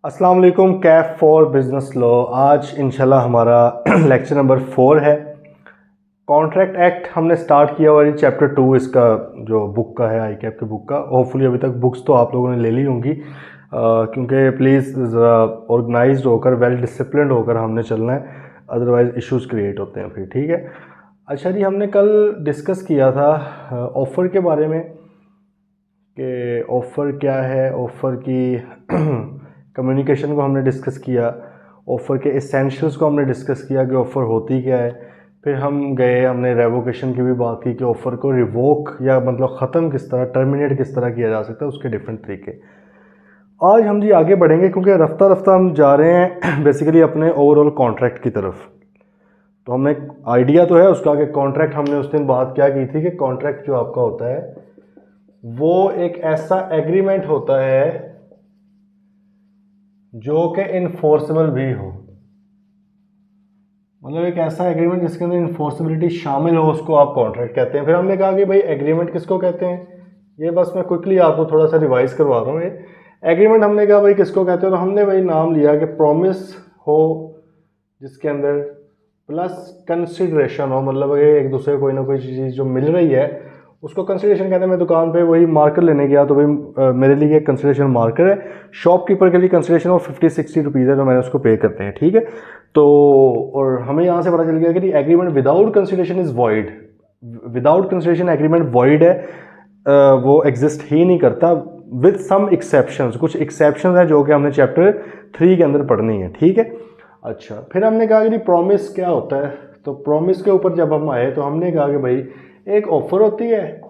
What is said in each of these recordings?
अस्सलाम वालेकुम। Kaif for business law. आज इंशाल्लाह हमारा लेक्चर नंबर 4 है। कॉन्ट्रैक्ट एक्ट हमने स्टार्ट किया हुआ है, चैप्टर 2 इसका जो बुक का है, आई कैप की बुक का। होपफुली अभी तक बुक्स तो आप लोगों ने ले ली होंगी, क्योंकि प्लीज़ ऑर्गेनाइज्ड होकर, वेल डिसिप्लिन्ड होकर हमने चलना है, अदरवाइज़ इश्यूज़ क्रिएट होते हैं फिर। ठीक है। अच्छा जी, हमने कल डिस्कस किया था ऑफ़र के बारे में कि ऑफ़र क्या है, ऑफ़र की कम्युनिकेशन को हमने डिस्कस किया, ऑफ़र के एसेंशियल्स को हमने डिस्कस किया कि ऑफ़र होती क्या है। फिर हम गए, हमने रेवोकेशन की भी बात की कि ऑफ़र को रिवोक या मतलब ख़त्म किस तरह, टर्मिनेट किस तरह किया जा सकता है, उसके डिफरेंट तरीके। आज हम जी आगे बढ़ेंगे क्योंकि रफ्ता रफ्ता हम जा रहे हैं बेसिकली अपने ओवरऑल कॉन्ट्रैक्ट की तरफ। तो हमें आइडिया तो है उसका कि कॉन्ट्रैक्ट, हमने उस दिन बात क्या की थी कि कॉन्ट्रैक्ट जो आपका होता है वो एक ऐसा एग्रीमेंट होता है जो कि इन्फोर्सेबल भी हो, मतलब एक ऐसा एग्रीमेंट जिसके अंदर इन्फोर्सेबिलिटी शामिल हो, उसको आप कॉन्ट्रैक्ट कहते हैं। फिर हमने कहा कि भाई एग्रीमेंट किसको कहते हैं, ये बस मैं क्विकली आपको थोड़ा सा रिवाइज करवा रहा हूँ। ये एग्रीमेंट हमने कहा भाई किसको कहते हैं, तो हमने भाई नाम लिया कि प्रॉमिस हो जिसके अंदर प्लस कंसिडरेशन हो, मतलब एक दूसरे को कोई ना कोई चीज़ जो मिल रही है उसको कंसिडरेशन कहते हैं। मैं दुकान पे वही मार्कर लेने गया तो भाई मेरे लिए एक कंसिडरेशन मार्कर है, शॉपकीपर के लिए कंसिडरेशन वो 50-60 रुपीज़ है जो मैंने उसको पे करते हैं। ठीक है। तो और हमें यहाँ से पता चल गया कि agreement without consideration is void, without consideration agreement void है, वो एग्जिस्ट ही नहीं करता, विद सम एक्सेप्शंस। कुछ एक्सेप्शंस हैं जो कि हमने चैप्टर 3 के अंदर पढ़नी है। ठीक है। अच्छा, फिर हमने कहा कि प्रॉमिस क्या होता है, तो प्रॉमिस के ऊपर जब हम आए तो हमने कहा कि भाई एक ऑफर होती है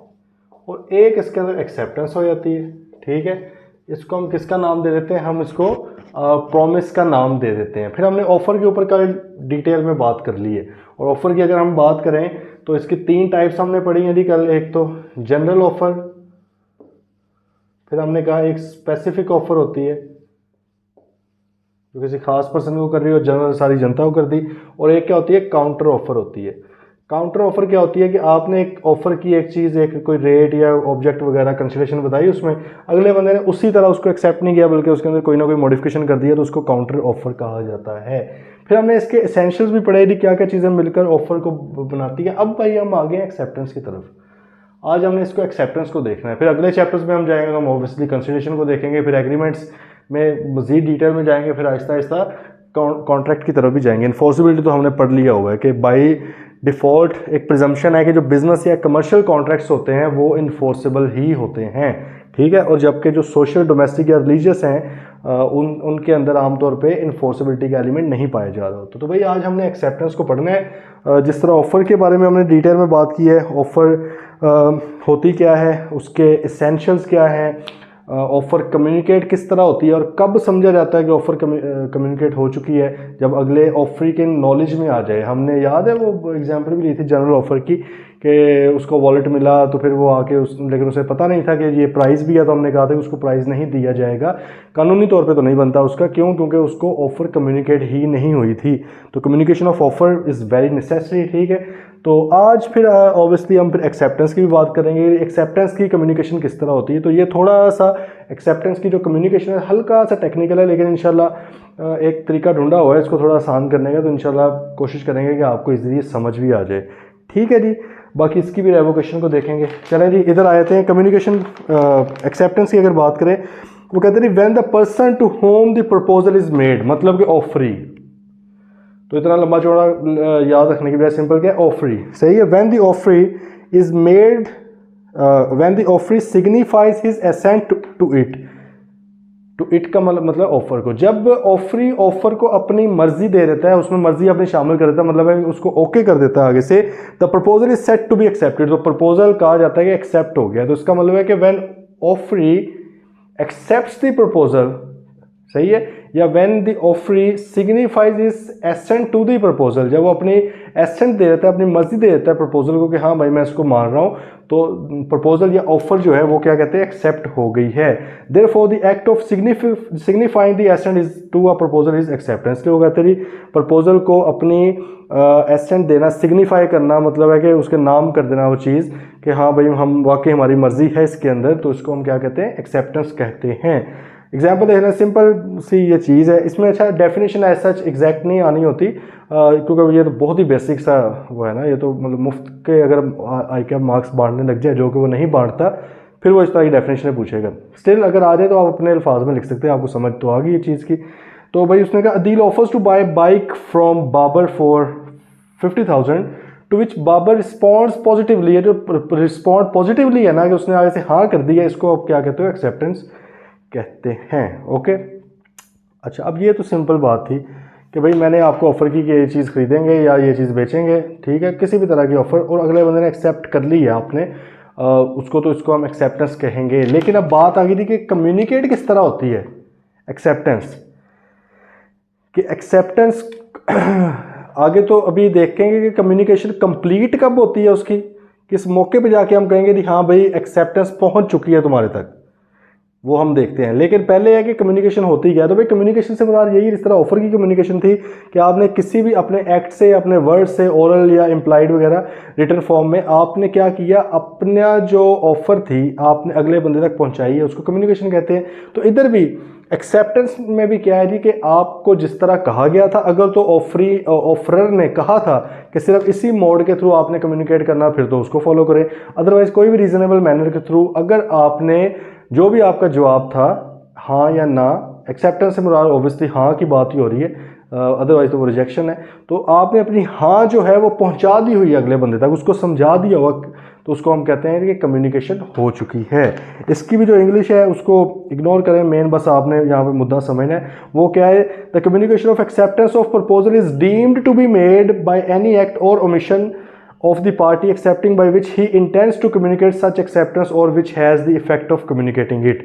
और एक इसके अंदर एक्सेप्टेंस हो जाती है। ठीक है। इसको हम किसका नाम दे देते हैं, हम इसको प्रॉमिस का नाम दे देते हैं। फिर हमने ऑफर के ऊपर कल डिटेल में बात कर ली है, और ऑफर की अगर हम बात करें तो इसकी 3 टाइप्स हमने पढ़ी हैं जी कल। एक तो जनरल ऑफर, फिर हमने कहा एक स्पेसिफिक ऑफर होती है जो किसी खास पर्सन को कर रही हो, जनरल सारी जनता को कर दी, और एक क्या होती है, काउंटर ऑफर होती है। काउंटर ऑफर क्या होती है कि आपने एक ऑफर की एक चीज़, एक कोई रेट या ऑब्जेक्ट वगैरह कंसिडरेशन बताई, उसमें अगले बंदे ने उसी तरह उसको एक्सेप्ट नहीं किया बल्कि उसके अंदर कोई ना कोई मॉडिफिकेशन कर दिया, तो उसको काउंटर ऑफर कहा जाता है। फिर हमने इसके एसेंशियल्स भी पढ़े थी, क्या क्या चीज़ें मिलकर ऑफर को बनाती है। अब भाई हम आ गए एक्सेप्टेंस की तरफ। आज हमने इसको एक्सेप्टेंस को देखना है, फिर अगले चैप्टर्स में हम जाएंगे तो हम ऑब्वियसली कंसिडरेशन को देखेंगे, फिर एग्रीमेंट्स में मज़ीद डिटेल में जाएंगे, फिर आहिस्ता आहिस्ता कॉन्ट्रैक्ट की तरफ भी जाएंगे। इन्फोर्सिबिलिटी तो हमने पढ़ लिया हुआ है कि बाई डिफ़ॉल्ट एक प्रिजम्पशन है कि जो बिजनेस या कमर्शियल कॉन्ट्रैक्ट्स होते हैं वो इन्फोर्सेबल ही होते हैं। ठीक है। और जबकि जो सोशल, डोमेस्टिक या रिलीजियस हैं उनके अंदर आमतौर पे इन्फोर्सेबिलिटी का एलिमेंट नहीं पाया जा रहा होता। तो भाई आज हमने एक्सेप्टेंस को पढ़ना है। जिस तरह ऑफ़र के बारे में हमने डिटेल में बात की है, ऑफ़र होती क्या है, उसके एसेंशियल्स क्या हैं, ऑफ़र कम्युनिकेट किस तरह होती है, और कब समझा जाता है कि ऑफ़र कम्युनिकेट हो चुकी है, जब अगले ऑफर के नॉलेज में आ जाए। हमने याद है वो एग्जांपल भी ली थी जनरल ऑफ़र की कि उसको वॉलेट मिला तो फिर वो आके लेकिन उसे पता नहीं था कि ये प्राइस भी है, तो हमने कहा था कि उसको प्राइस नहीं दिया जाएगा, कानूनी तौर पे तो नहीं बनता उसका। क्यों? क्योंकि उसको ऑफ़र कम्युनिकेट ही नहीं हुई थी। तो communication of offer is very necessary. ठीक है। तो आज फिर ऑब्वियसली हम फिर एक्सेप्टेंस की भी बात करेंगे, एक्सेप्टेंस की कम्युनिकेशन किस तरह होती है। तो ये थोड़ा सा एक्सेप्टेंस की जो कम्युनिकेशन है हल्का सा टेक्निकल है, लेकिन इंशाल्लाह एक तरीका ढूंढा हुआ है इसको थोड़ा आसान करने का, तो इंशाल्लाह कोशिश करेंगे कि आपको इजीली समझ भी आ जाए। ठीक है जी। बाकी इसकी भी रेवोकेशन को देखेंगे। चलें जी, इधर आते हैं। कम्युनिकेशन एक्सेप्टेंस की अगर बात करें, वो कहते हैं when the person to whom the proposal is made, मतलब कि ऑफरी। तो इतना लंबा चौड़ा याद रखने की बजाय सिंपल क्या है, ऑफरी। सही है। When the offeree is made, when the offeree signifies his assent to it. To it का मतलब ऑफर को, जब ऑफरी ऑफर को अपनी मर्जी दे देता है, उसमें मर्जी अपनी शामिल कर देता है, मतलब है उसको ओके कर देता है आगे से, the proposal is set to be accepted. तो प्रपोजल कहा जाता है कि एक्सेप्ट हो गया। तो इसका मतलब है कि when offeree accepts the proposal, सही है, या when the offeree signifies is assent to the proposal, जब वो अपनी एसेंट दे देता है, अपनी मर्जी दे देता है प्रपोजल को कि हाँ भाई मैं इसको मान रहा हूँ, तो प्रपोजल या ऑफर जो है वो क्या कहते हैं, एक्सेप्ट हो गई है। Therefore the act of signifying the assent is to a proposal is acceptance. वो कहते हैं प्रपोजल को अपनी एसेंट देना, सिग्निफाई करना, मतलब है कि उसके नाम कर देना वो चीज़ कि हाँ भाई हम वाकई हमारी मर्जी है इसके अंदर, तो इसको हम क्या कहते हैं, एक्सेप्टेंस कहते हैं। एग्जाम्पल देखना, सिंपल सी ये चीज़ है, इसमें अच्छा डेफिनेशन एज सच एग्जैक्ट नहीं आनी होती, क्योंकि ये तो बहुत ही बेसिक सा वो है ना, ये तो मतलब मुफ्त के अगर आई क्या मार्क्स बांटने लग जाए, जो कि वो नहीं बांटता, फिर वो इस तरह की डेफिनेशन पूछेगा। स्टिल अगर आ जाए तो आप अपने अल्फाज में लिख सकते हैं, आपको समझ तो आ गई ये चीज़ की। तो भाई उसने कहा Adeel offers to buy bike from Babar for 50,000, to which Babar responds positively. ये जो रिस्पॉन्ड पॉजिटिवली है ना, कि उसने आगे से हाँ कर दिया, इसको आप क्या कहते हो, एक्सेप्टेंस कहते हैं। ओके, अच्छा अब ये तो सिंपल बात थी कि भाई मैंने आपको ऑफ़र की कि ये चीज़ खरीदेंगे या ये चीज़ बेचेंगे, ठीक है, किसी भी तरह की ऑफ़र, और अगले बंदे ने एक्सेप्ट कर ली है आपने उसको, तो इसको हम एक्सेप्टेंस कहेंगे। लेकिन अब बात आ गई थी कि कम्युनिकेट किस तरह होती है एक्सेप्टेंस, कि एक्सेप्टेंस आगे तो अभी देखेंगे कि कम्युनिकेशन कंप्लीट कब होती है उसकी, किस मौके पे जाके हम कहेंगे कि हाँ भाई एक्सेप्टेंस पहुंच चुकी है तुम्हारे तक, वो हम देखते हैं। लेकिन पहले है कि कम्युनिकेशन होती क्या है। तो भाई कम्युनिकेशन से मुराद यही इस तरह ऑफर की कम्युनिकेशन थी कि आपने किसी भी अपने एक्ट से, अपने वर्ड से, ओरल या इम्प्लाइड वगैरह रिटर्न फॉर्म में आपने क्या किया, अपना जो ऑफर थी आपने अगले बंदे तक पहुंचाई है, उसको कम्युनिकेशन कहते हैं। तो इधर भी एक्सेप्टेंस में भी क्या है जी, कि आपको जिस तरह कहा गया था, अगर तो ऑफरर ने कहा था कि सिर्फ इसी मोड के थ्रू आपने कम्युनिकेट करना, फिर तो उसको फॉलो करें। अदरवाइज कोई भी रीजनेबल मैनर के थ्रू अगर आपने जो भी आपका जवाब था हाँ या ना, एक्सेप्टेंस से मुराद ऑब्वियसली हाँ की बात ही हो रही है, अदरवाइज तो वो रिजेक्शन है, तो आपने अपनी हाँ जो है वो पहुंचा दी हुई है अगले बंदे तक, उसको समझा दिया हुआ, तो उसको हम कहते हैं कि कम्युनिकेशन हो चुकी है। इसकी भी जो इंग्लिश है उसको इग्नोर करें, मेन बस आपने यहाँ पे मुद्दा समझना है। वो क्या है, the communication of acceptance of proposal is deemed to be made by any act और omission of the party accepting by which he intends to communicate such acceptance or which has the effect of communicating it।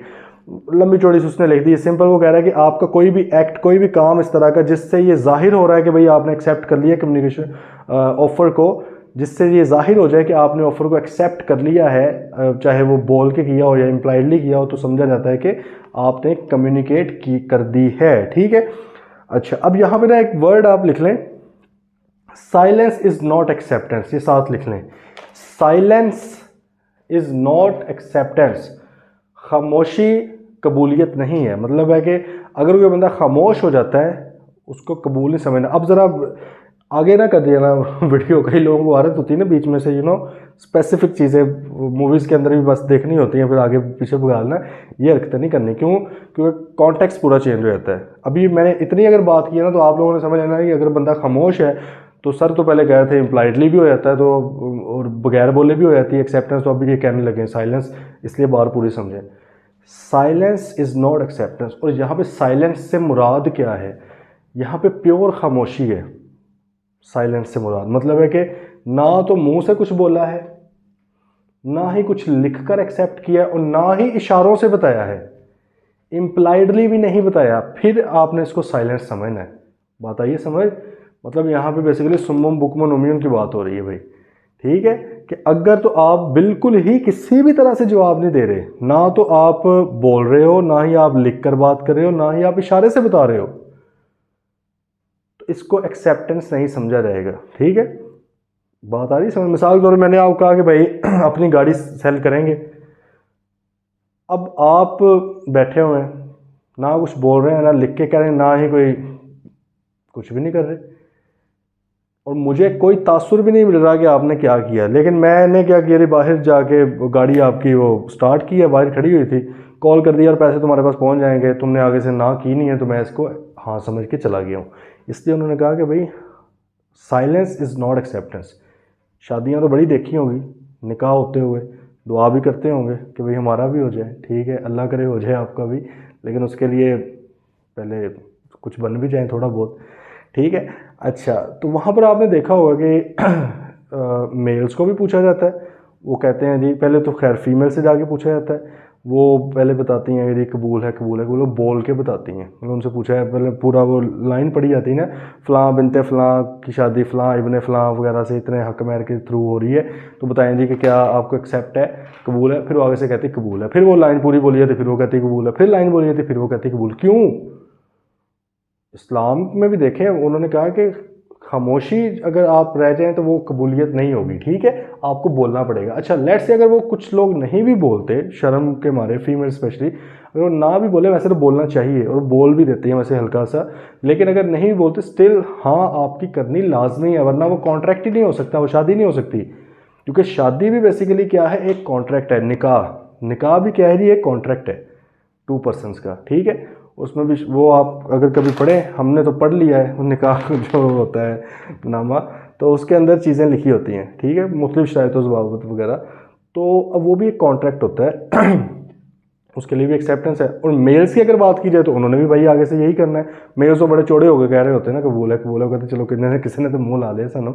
लंबी चौड़ी से उसने लिख दी, simple वो कह रहा है कि आपका कोई भी एक्ट, कोई भी काम इस तरह का जिससे ये जाहिर हो रहा है कि भाई आपने एक्सेप्ट कर लिया कम्युनिकेशन ऑफर को, जिससे ये जाहिर हो जाए कि आपने ऑफर को एक्सेप्ट कर लिया है, चाहे वो बोल के किया हो या इम्प्लाइडली किया हो, तो समझा जाता है कि आपने कम्युनिकेट की कर दी है, ठीक है। अच्छा अब यहाँ पे ना एक वर्ड आप लिख लें, साइलेंस इज नॉट एक्सेप्टेंस, ये साथ लिख लें, साइलेंस इज नॉट एक्सेप्टेंस। खामोशी कबूलियत नहीं है, मतलब है कि अगर कोई बंदा खामोश हो जाता है उसको कबूल नहीं समझना। अब ज़रा आगे ना कर दिया ना वीडियो, कई लोगों को आदत होती है ना बीच में से स्पेसिफिक चीज़ें मूवीज़ के अंदर भी बस देखनी होती हैं, फिर आगे पीछे भगाना, ये हरकतें नहीं करनी। क्यों? क्योंकि कॉन्टेक्स्ट पूरा चेंज हो जाता है। अभी मैंने इतनी अगर बात की है ना, तो आप लोगों ने समझ लेना कि अगर बंदा खामोश है तो सर तो पहले कह रहे थे इम्प्लाइडली भी हो जाता है, तो और बगैर बोले भी हो जाती है एक्सेप्टेंस, तो अभी ये कहने लगे साइलेंस, इसलिए बात पूरी समझें। Silence is not acceptance. और यहाँ पे साइलेंस से मुराद क्या है, यहाँ पे प्योर खामोशी है। साइलेंस से मुराद मतलब है कि ना तो मुंह से कुछ बोला है, ना ही कुछ लिखकर एक्सेप्ट किया, और ना ही इशारों से बताया है, इम्प्लाइडली भी नहीं बताया, फिर आपने इसको साइलेंस समझना है। बात आई समझ? मतलब यहाँ पे बेसिकली सुम्मुम बुकमुन उम्मीन की बात हो रही है भाई, ठीक है, कि अगर तो आप बिल्कुल ही किसी भी तरह से जवाब नहीं दे रहे, ना तो आप बोल रहे हो, ना ही आप लिख कर बात कर रहे हो, ना ही आप इशारे से बता रहे हो, तो इसको एक्सेप्टेंस नहीं समझा जाएगा, ठीक है। बात आ रही समझ? मिसाल के तौर पर मैंने आपको कहा कि भाई अपनी गाड़ी सेल करेंगे, अब आप बैठे हुए हैं, ना कुछ बोल रहे हैं, ना लिख के कह रहे हैं, ना ही कोई कुछ भी नहीं कर रहे, और मुझे कोई तासुर भी नहीं मिल रहा कि आपने क्या किया। लेकिन मैंने क्या किया, बाहर जाके गाड़ी आपकी वो स्टार्ट की है, बाहर खड़ी हुई थी, कॉल कर दिया और पैसे तुम्हारे पास पहुंच जाएंगे, तुमने आगे से ना की नहीं है, तो मैं इसको हाँ समझ के चला गया हूँ। इसलिए उन्होंने कहा कि भाई साइलेंस इज़ नॉट एक्सेप्टेंस। शादियाँ तो बड़ी देखी होगी, निकाह होते हुए दुआ भी करते होंगे कि भाई हमारा भी हो जाए, ठीक है, अल्लाह करे हो जाए आपका भी, लेकिन उसके लिए पहले कुछ बन भी जाए थोड़ा बहुत, ठीक है। अच्छा, तो वहाँ पर आपने देखा होगा कि मेल्स को भी पूछा जाता है, वो कहते हैं जी, पहले तो खैर फीमेल से जाके पूछा जाता है, वो पहले बताती हैं कि कबूल है कबूल है, वो बोल के बताती हैं, मतलब उनसे पूछा है, पहले पूरा वो लाइन पढ़ी जाती है ना, फ़लाँ बिनते फ़लाँ की शादी फ़लाँ इब्ने फ़लाँ वगैरह से इतने हक महर के थ्रू हो रही है, तो बताएं जी कि क्या आपको एक्सेप्ट है, कबूल है, फिर वो आगे से कहती कबूल है, फिर वो लाइन पूरी बोली जाती, फिर वो कहती कबूल है, फिर लाइन बोली जाती, फिर वो कहती कबूल। क्यों? इस्लाम में भी देखें, उन्होंने कहा कि खामोशी अगर आप रह जाएं तो वो कबूलियत नहीं होगी, ठीक है, आपको बोलना पड़ेगा। अच्छा लेट्स से अगर वो कुछ लोग नहीं भी बोलते शर्म के मारे, फीमेल स्पेशली, अगर वो ना भी बोले वैसे तो बोलना चाहिए, और बोल भी देते हैं वैसे हल्का सा, लेकिन अगर नहीं बोलते स्टिल हाँ आपकी करनी लाजमी है, वरना वो कॉन्ट्रैक्ट ही नहीं हो सकता, वो शादी नहीं हो सकती। क्योंकि शादी भी बेसिकली क्या है, एक कॉन्ट्रैक्ट है। निकाह, निकाह भी क्या है जी, एक कॉन्ट्रैक्ट है 2 पर्सनस का, ठीक है। उसमें भी वो आप अगर कभी पढ़े, हमने तो पढ़ लिया है, वो निकाह जो होता है नामा, तो उसके अंदर चीज़ें लिखी होती हैं, ठीक है, मुख्तलिफ शराइतों ज़वाबत वगैरह। तो अब वो भी एक कॉन्ट्रैक्ट होता है उसके लिए भी एक्सेप्टेंस है। और मेल्स की अगर बात की जाए तो उन्होंने भी भाई आगे से यही करना है। मेल्स तो बड़े चौड़े होकर कह रहे होते हैं ना, कबूल है कबूल है, कहते चलो किसी ने तो मुँह ला लिया सानू,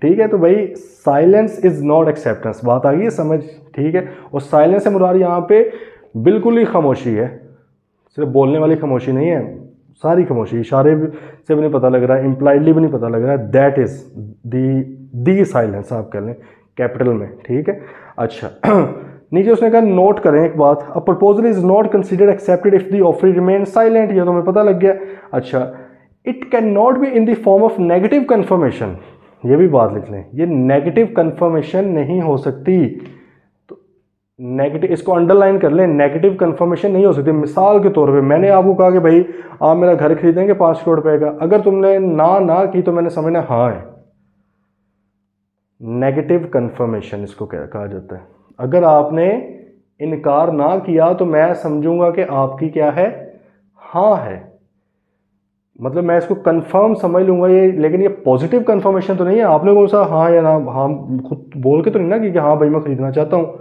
ठीक है। तो भाई साइलेंस इज़ नॉट एक्सेप्टेंस, बात आ गई है समझ, ठीक है। और साइलेंस से मुराद यहाँ पे बिल्कुल ही खामोशी है, सिर्फ बोलने वाली खामोशी नहीं है, सारी खामोशी, इशारे से भी नहीं पता लग रहा है, इम्प्लाइडली भी नहीं पता लग रहा है, दैट इज़ दी साइलेंस आप कह लें कैपिटल में, ठीक है। अच्छा नीचे उसने कहा नोट करें एक बात, a proposal is not considered accepted if the offer remain silent, ये तो हमें पता लग गया। अच्छा, it can not be in the form of negative confirmation, ये भी बात लिख लें, ये नेगेटिव कन्फर्मेशन नहीं हो सकती। तो नेगेटिव, इसको अंडरलाइन कर लें, नेगेटिव कन्फर्मेशन नहीं हो सकती। मिसाल के तौर पे मैंने आपको कहा कि भाई आप मेरा घर खरीदेंगे 5 करोड़ रुपए का, अगर तुमने ना की तो मैंने समझना हाँ है, नेगेटिव कन्फर्मेशन इसको कहा जाता है। अगर आपने इनकार ना किया तो मैं समझूंगा कि आपकी क्या है, हाँ है, मतलब मैं इसको कंफर्म समझ लूंगा ये। लेकिन ये पॉजिटिव कंफर्मेशन तो नहीं है, आपने कौन सा हाँ या ना, हाँ खुद बोल के तो नहीं ना कि हाँ भाई मैं खरीदना चाहता हूँ,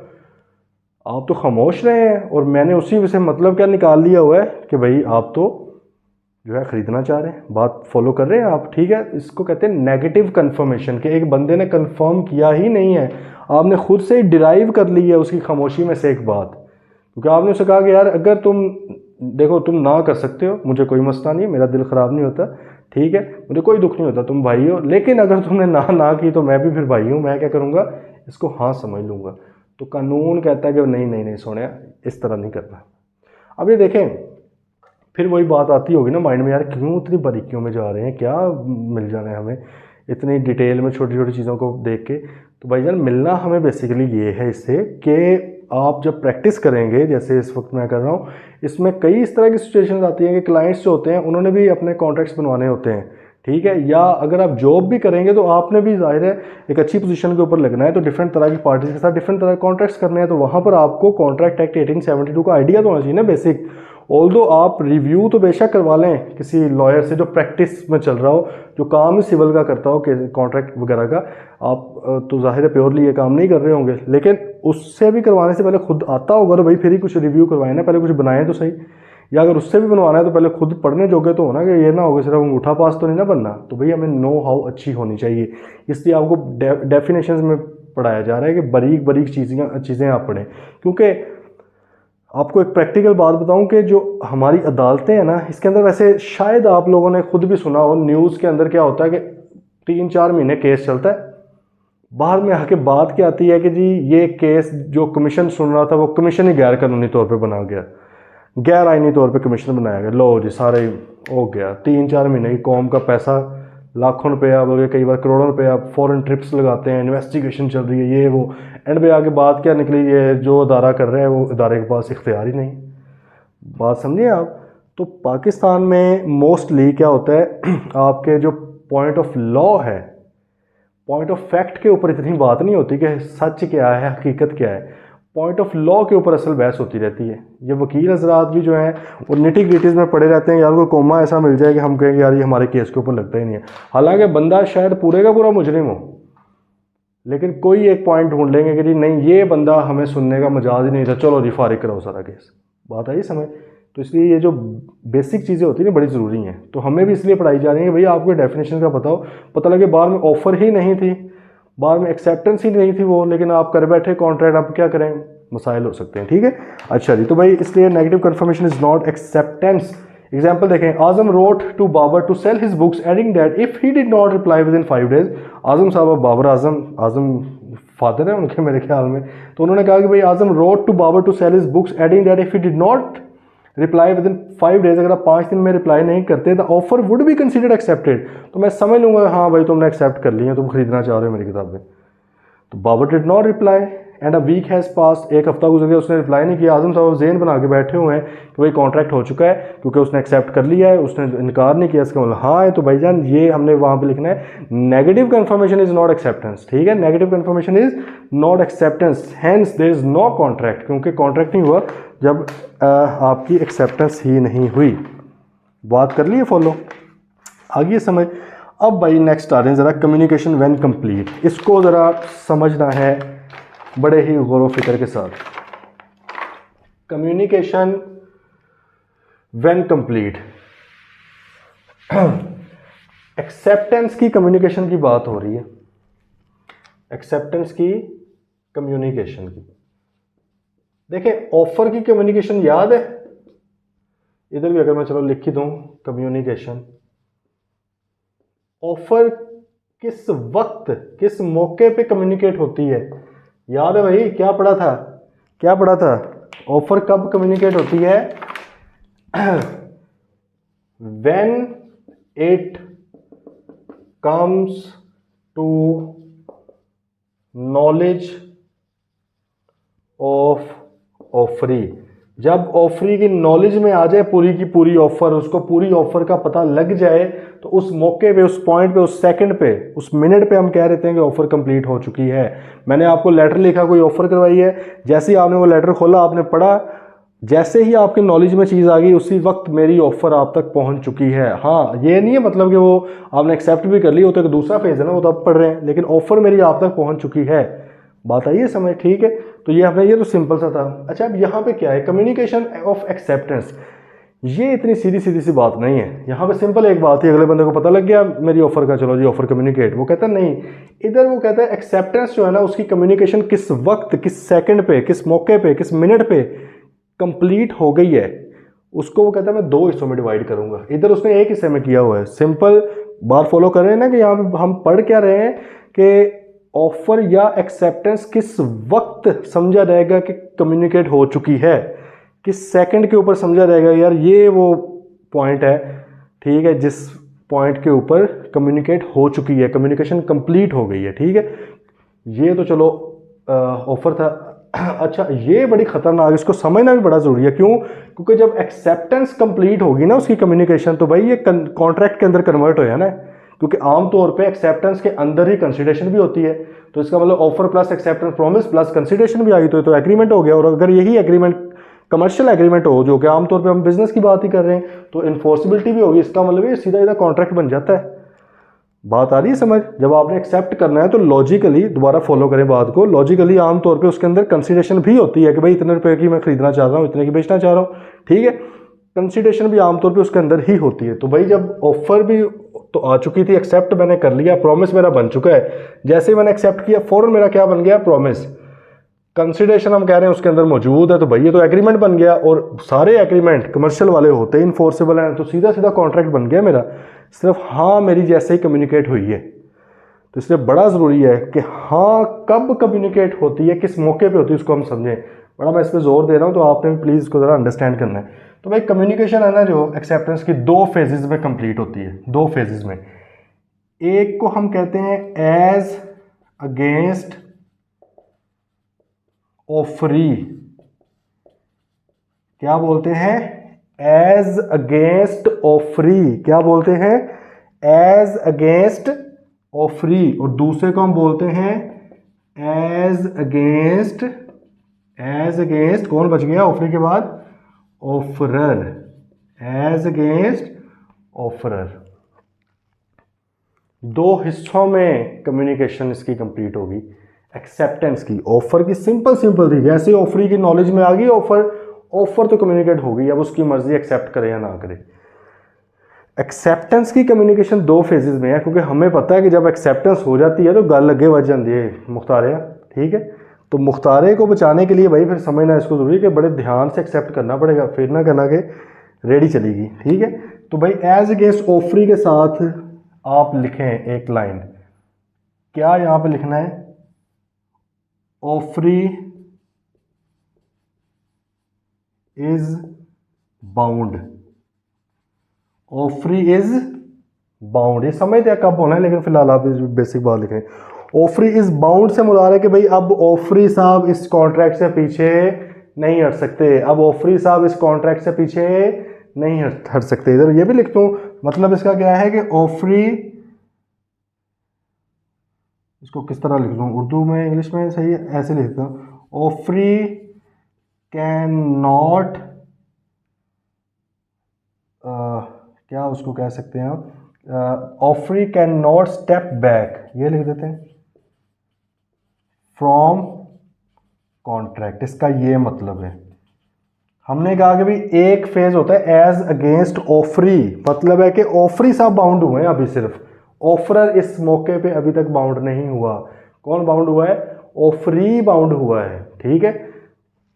आप तो खामोश रहे हैं और मैंने उसी से मतलब क्या निकाल लिया हुआ है कि भाई आप तो जो है खरीदना चाह रहे हैं, बात फॉलो कर रहे हैं आप, ठीक है। इसको कहते हैं नेगेटिव कंफर्मेशन, कि एक बंदे ने कंफर्म किया ही नहीं है, आपने खुद से ही डिराइव कर ली है उसकी खामोशी में से एक बात। क्योंकि आपने उसे कहा कि यार अगर तुम देखो तुम ना कर सकते हो, मुझे कोई मसला नहीं, मेरा दिल ख़राब नहीं होता, ठीक है, मुझे कोई दुख नहीं होता, तुम भाई हो, लेकिन अगर तुमने ना की तो मैं भी फिर भाई हूँ, मैं क्या करूँगा, इसको हाँ समझ लूँगा। तो कानून कहता है कि नहीं नहीं नहीं सोनिया, इस तरह नहीं करना। अब ये देखें, फिर वही बात आती होगी ना माइंड में, यार क्यों इतनी बारीकियों में जा रहे हैं, क्या मिल जाना है हमें इतनी डिटेल में छोटी छोटी चीज़ों को देख के। तो भाईजान मिलना हमें बेसिकली ये है इससे कि आप जब प्रैक्टिस करेंगे, जैसे इस वक्त मैं कर रहा हूँ, इसमें कई इस तरह की सिचुएशन आती हैं कि क्लाइंट्स जो होते हैं उन्होंने भी अपने कॉन्ट्रैक्ट्स बनवाने होते हैं, ठीक है। या अगर आप जॉब भी करेंगे तो आपने भी जाहिर है एक अच्छी पोजीशन के ऊपर लगना है, तो डिफरेंट तरह की पार्टीज के साथ डिफरेंट तरह के कॉन्ट्रैक्ट्स करने हैं, तो वहाँ पर आपको कॉन्ट्रैक्ट एक्ट 1872 का आइडिया तो होना चाहिए ना बेसिक। ऑल्दो आप रिव्यू तो बेशक करवा लें किसी लॉयर से जो प्रैक्टिस में चल रहा हो, जो काम ही सिविल का करता हो कि कॉन्ट्रैक्ट वगैरह का, आप तो जाहिर है प्योरली ये काम नहीं कर रहे होंगे, लेकिन उससे भी करवाने से पहले खुद आता होगा तो भाई फिर ही कुछ रिव्यू करवाए ना, पहले कुछ बनाएं तो सही। या अगर उससे भी बनवाना है तो पहले खुद पढ़ने जोगे तो होना, कि ये ना होगा सिर्फ अंगूठा पास तो नहीं ना बनना। तो भाई हमें नो हाउ अच्छी होनी चाहिए, इसलिए आपको डेफिनेशंस में पढ़ाया जा रहा है कि बारीक बारीक चीज़ें आप पढ़ें। क्योंकि आपको एक प्रैक्टिकल बात बताऊं कि जो हमारी अदालतें हैं ना, इसके अंदर वैसे शायद आप लोगों ने खुद भी सुना हो, न्यूज़ के अंदर क्या होता है कि 3-4 महीने केस चलता है, बाहर में आके बात क्या आती है कि जी ये केस जो कमीशन सुन रहा था वो कमीशन ही गैर कानूनी तौर पे बना गया, गैर आइनी तौर पे कमीशन बनाया गया, लो जी सारे हो गया। 3-4 महीने की कौम का पैसा, लाखों रुपया बल्कि कई बार करोड़ों रुपया फॉरेन ट्रिप्स लगाते हैं, इन्वेस्टिगेशन चल रही है, ये वो, एंड पे आके बात क्या निकली, ये जो अदारा कर रहे हैं वो अदारे के पास इख्तियार ही नहीं। बात समझिए आप। तो पाकिस्तान में मोस्टली क्या होता है आपके जो पॉइंट ऑफ लॉ है, पॉइंट ऑफ फैक्ट के ऊपर इतनी बात नहीं होती कि सच क्या है, हकीकत क्या है, पॉइंट ऑफ लॉ के ऊपर असल बहस होती रहती है। ये वकील हजरात भी जो हैं वो निटी ग्रिटीज़ में पड़े रहते हैं, यार कोई कोमा ऐसा मिल जाए कि हम कहेंगे यार ये हमारे केस के ऊपर लगता ही नहीं है, हालांकि बंदा शायद पूरे का पूरा मुजरिम हो, लेकिन कोई एक पॉइंट ढूंढ लेंगे कि जी नहीं ये बंदा हमें सुनने का मजाज ही नहीं था, चलो जी फारिग कराओ सारा केस। बात आई समझ। तो इसलिए ये जो बेसिक चीज़ें होती हैं ना बड़ी ज़रूरी हैं, तो हमें भी इसलिए पढ़ाई जा रही है कि भैया आपको डेफिनेशन का पता लगे। बाहर में ऑफर ही नहीं थी, बाहर में एक्सेप्टेंस ही नहीं थी वो, लेकिन आप कर बैठे कॉन्ट्रैक्ट, आप क्या करें, मसाइल हो सकते हैं, ठीक है। अच्छा जी, तो भाई इसलिए negative confirmation is not acceptance. Example देखें, Azam wrote to Babar to sell his books adding that if he did not reply within 5 days। Azam sahab, Babar Azam father है उनके मेरे ख्याल में, तो उन्होंने कहा कि भाई Azam wrote to Babar to sell his books adding that if he did not reply within 5 days, अगर आप 5 दिन में रिप्लाई नहीं करते तो offer would be considered accepted. तो मैं समझ लूंगा हाँ भाई तुमने एक्सेप्ट कर ली है, तुम खरीदना चाह रहे हो मेरी किताबें। तो Babar did not reply, and a week has pass, एक हफ्ता गुजर गया, उसने रिप्लाई नहीं किया। आजम साहब जेन बना के बैठे हुए हैं कि भाई कॉन्ट्रैक्ट हो चुका है क्योंकि उसने एक्सेप्ट कर लिया है, उसने इनकार नहीं किया, इसका मतलब हाँ है। तो भाईजान ये हमने वहाँ पे लिखना है negative confirmation is not acceptance, ठीक है, negative confirmation is not acceptance, hence there is no contract, क्योंकि कॉन्ट्रैक्ट नहीं हुआ जब आपकी एक्सेप्टेंस ही नहीं हुई। बात कर लिए फॉलो, आगे समझ। अब भाई नेक्स्ट आ रहे हैं ज़रा कम्युनिकेशन व्हेन कंप्लीट, इसको ज़रा समझना है बड़े ही गौर व फिक्र के साथ। कम्युनिकेशन व्हेन कंप्लीट, एक्सेप्टेंस की कम्युनिकेशन की बात हो रही है, एक्सेप्टेंस की कम्युनिकेशन की। देखें ऑफर की कम्युनिकेशन याद है, इधर भी अगर मैं चलो लिख ही दूं कम्युनिकेशन, ऑफर किस वक्त किस मौके पे कम्युनिकेट होती है, याद है भाई, क्या पढ़ा था, क्या पढ़ा था, ऑफर कब कम्युनिकेट होती है, when it comes to knowledge of offeree, जब ऑफरी की नॉलेज में आ जाए पूरी की पूरी ऑफर, उसको पूरी ऑफर का पता लग जाए, तो उस मौके पे, उस पॉइंट पे, उस सेकंड पे, उस मिनट पे हम कह देते हैं कि ऑफर कंप्लीट हो चुकी है। मैंने आपको लेटर लिखा, कोई ऑफर करवाई है, जैसे ही आपने वो लेटर खोला, आपने पढ़ा, जैसे ही आपके नॉलेज में चीज़ आ गई उसी वक्त मेरी ऑफर आप तक पहुंच चुकी है। हाँ ये नहीं है मतलब कि वो आपने एक्सेप्ट भी कर ली, वो तो एक दूसरा फेज है ना, वो तो आप पढ़ रहे हैं, लेकिन ऑफर मेरी आप तक पहुंच चुकी है। बात आई है समझ, ठीक है। तो ये आपने, ये तो सिंपल सा था। अच्छा अब यहाँ पे क्या है, कम्युनिकेशन ऑफ एक्सेप्टेंस, ये इतनी सीधी सीधी सी बात नहीं है। यहाँ पे सिंपल एक बात ही, अगले बंदे को पता लग गया मेरी ऑफर का, चलो जी ऑफर कम्युनिकेट, वो कहता है नहीं, इधर वो कहता है एक्सेप्टेंस जो है ना उसकी कम्युनिकेशन किस वक्त, किस सेकंड पे, किस मौके पे, किस मिनट पे कंप्लीट हो गई है, उसको वो कहता है मैं दो हिस्सों में डिवाइड करूंगा। इधर उसने एक हिस्से में किया हुआ है। सिंपल बात फॉलो कर रहे हैं ना कि यहाँ पे हम पढ़ क्या रहे हैं कि ऑफर या एक्सेप्टेंस किस वक्त समझा जाएगा कि कम्युनिकेट हो चुकी है, किस सेकंड के ऊपर समझा जाएगा यार ये वो पॉइंट है, ठीक है, जिस पॉइंट के ऊपर कम्युनिकेट हो चुकी है, कम्युनिकेशन कंप्लीट हो गई है, ठीक है। ये तो चलो ऑफर था। अच्छा ये बड़ी खतरनाक, इसको समझना भी बड़ा जरूरी है। क्यों? क्योंकि जब एक्सेप्टेंस कंप्लीट होगी ना उसकी कम्युनिकेशन, तो भाई ये कॉन्ट्रैक्ट के अंदर कन्वर्ट हो ना, क्योंकि आमतौर पे एक्सेप्टेंस के अंदर ही कंसिडरेशन भी होती है। तो इसका मतलब offer plus acceptance promise plus consideration भी आ गई, तो एग्रीमेंट हो गया। और अगर यही एग्रीमेंट कमर्शियल एग्रीमेंट हो, जो कि आमतौर पे हम बिजनेस की बात ही कर रहे हैं, तो इन्फोर्सिबिलिटी भी होगी। इसका मतलब ये सीधा सीधा कॉन्ट्रैक्ट बन जाता है। बात आ रही है समझ? जब आपने एक्सेप्ट करना है तो लॉजिकली, दोबारा फॉलो करें बात को, लॉजिकली आमतौर पे उसके अंदर कंसिडरेशन भी होती है कि भाई इतने रुपए की मैं खरीदना चाह रहा हूँ, इतने की बेचना चाह रहा हूँ, ठीक है। कंसिडरेशन भी आमतौर पे उसके अंदर ही होती है। तो भाई जब ऑफर भी तो आ चुकी थी, एक्सेप्ट मैंने कर लिया, प्रॉमिस मेरा बन चुका है, जैसे ही मैंने एक्सेप्ट किया फौरन मेरा क्या बन गया, प्रॉमिस। कंसिडरेशन हम कह रहे हैं उसके अंदर मौजूद है, तो भाई ये तो एग्रीमेंट बन गया। और सारे एग्रीमेंट कमर्शियल वाले होते हैं इन्फोर्सेबल हैं, तो सीधा सीधा कॉन्ट्रैक्ट बन गया मेरा, सिर्फ हाँ मेरी जैसे ही कम्युनिकेट हुई है। तो इसलिए बड़ा ज़रूरी है कि हाँ कब कम्युनिकेट होती है, किस मौके पे होती है, उसको हम समझें। बड़ा मैं इस पर जोर दे रहा हूँ, तो आपने भी प्लीज़ इसको ज़रा अंडरस्टैंड करना है। तो भाई कम्युनिकेशन है ना जो एक्सेप्टेंस की दो फेजेस में कंप्लीट होती है, दो फेजेस में। एक को हम कहते हैं एज अगेंस्ट ऑफरी, क्या बोलते हैं, एज अगेंस्ट ऑफरी, क्या बोलते हैं, एज अगेंस्ट ऑफरी। और दूसरे को हम बोलते हैं एज अगेंस्ट, एज अगेंस्ट कौन बच गया ऑफरी के बाद, ऑफरर, एज अगेंस्ट ऑफरर। दो हिस्सों में कम्युनिकेशन इसकी कंप्लीट होगी एक्सेप्टेंस की। ऑफर की सिंपल सिंपल थी, जैसे ऑफरी की नॉलेज में आ गई ऑफर तो कम्युनिकेट हो गई, अब उसकी मर्जी एक्सेप्ट करे या ना करे। एक्सेप्टेंस की कम्युनिकेशन दो फेजेस में है, क्योंकि हमें पता है कि जब एक्सेप्टेंस हो जाती है तो गल लगे वज जाती है मुख्तारे, ठीक है। तो मुख्तारे को बचाने के लिए भाई फिर समझना इसको जरूरी है कि बड़े ध्यान से एक्सेप्ट करना पड़ेगा, फिर ना करना कि रेडी चलेगी, ठीक है। तो भाई एज अगेंस्ट ऑफरी के साथ आप लिखें एक लाइन, क्या यहाँ पे लिखना है, offeree is bound, offeree is bound. ये समझते हैं कब होना है, लेकिन फिलहाल आप बेसिक बात लिखें, ऑफरी इज बाउंड से मुराद है कि भाई अब ऑफरी साहब इस कॉन्ट्रैक्ट से पीछे नहीं हट सकते, अब ऑफरी साहब इस कॉन्ट्रैक्ट से पीछे नहीं हट सकते। इधर ये भी लिखता हूँ, मतलब इसका क्या है कि ऑफरी, इसको किस तरह लिख लूँ, उर्दू में इंग्लिश में सही है, ऐसे लिखता हूँ, ऑफरी कैन नॉट, क्या उसको कह सकते हैं आप, offeree can not step back, ये लिख देते हैं, फ्रॉम कॉन्ट्रैक्ट, इसका ये मतलब है। हमने कहा कि भाई एक फेज होता है एज अगेंस्ट ऑफरी, मतलब है कि ऑफरी साहब बाउंड हुए हैं अभी, सिर्फ ऑफरर इस मौके पे अभी तक बाउंड नहीं हुआ। कौन बाउंड हुआ है? ऑफरी बाउंड हुआ है, ठीक है।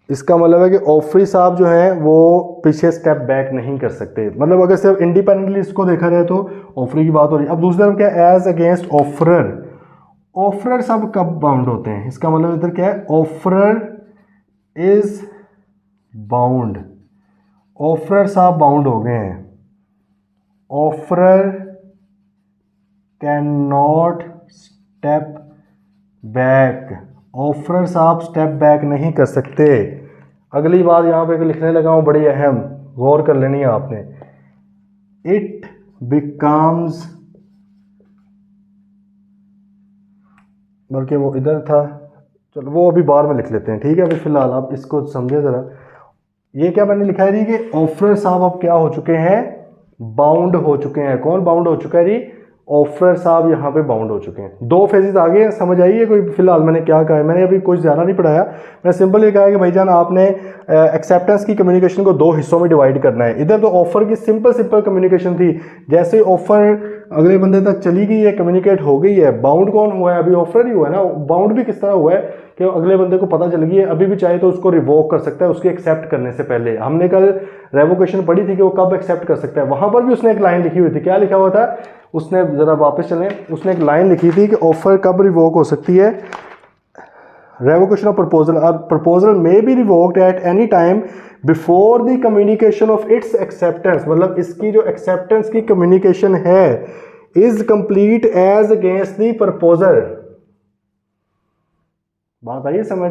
इसका मतलब है कि ऑफरी साहब जो है वो पीछे स्टेप बैक नहीं कर सकते, मतलब अगर सिर्फ इंडिपेंडेंटली इसको देखा जाए तो ऑफरी की बात हो रही है। अब दूसरी तरफ क्या है? एज अगेंस्ट ऑफरर, ऑफरर साहब कब बाउंड होते हैं? इसका मतलब इधर क्या है? ऑफरर इज बाउंड, ऑफरर साहब बाउंड हो गए हैं। Offeror can not step back, offeror साहब स्टेप बैक नहीं कर सकते। अगली बात यहाँ पे लिखने लगा हूँ, बड़ी अहम, गौर कर लेनी है आपने। इट बिकम्स, बल्कि वो इधर था, चलो वो अभी बार में लिख लेते हैं, ठीक है। अभी फिलहाल आप इसको समझे ज़रा। ये क्या मैंने लिखा है जी कि ऑफरर साहब अब क्या हो चुके हैं? बाउंड हो चुके हैं। कौन बाउंड हो चुका है जी? ऑफरर साहब यहाँ पे बाउंड हो चुके हैं। दो फेजेस आ गए, समझ आइए कोई? फिलहाल मैंने क्या कहा है, मैंने अभी कुछ ज़्यादा नहीं पढ़ाया, मैंने सिंपल ये कहा है कि भाईजान आपने एक्सेप्टेंस की कम्युनिकेशन को दो हिस्सों में डिवाइड करना है। इधर तो ऑफर की सिंपल कम्युनिकेशन थी, जैसे ऑफर अगले बंदे तक चली गई है, कम्युनिकेट हो गई है, बाउंड कौन हुआ है? अभी ऑफर ही हुआ है ना। बाउंड भी किस तरह हुआ है कि अगले बंदे को पता चल गई है, अभी भी चाहे तो उसको रिवोक कर सकता है उसके एक्सेप्ट करने से पहले। हमने कल रेवोकेशन पढ़ी थी कि वो कब एक्सेप्ट कर सकता है, वहां पर भी उसने एक लाइन लिखी हुई थी। क्या लिखा हुआ था उसने? जरा वापस चलें, उसने एक लाइन लिखी थी कि ऑफर कब रिवोक हो सकती है? Revocation of proposal, proposal may be revoked at any time before the communication of its acceptance, मतलब इसकी जो एक्सेप्टेंस की कम्युनिकेशन है is complete as against the proposer. बात आई समझ?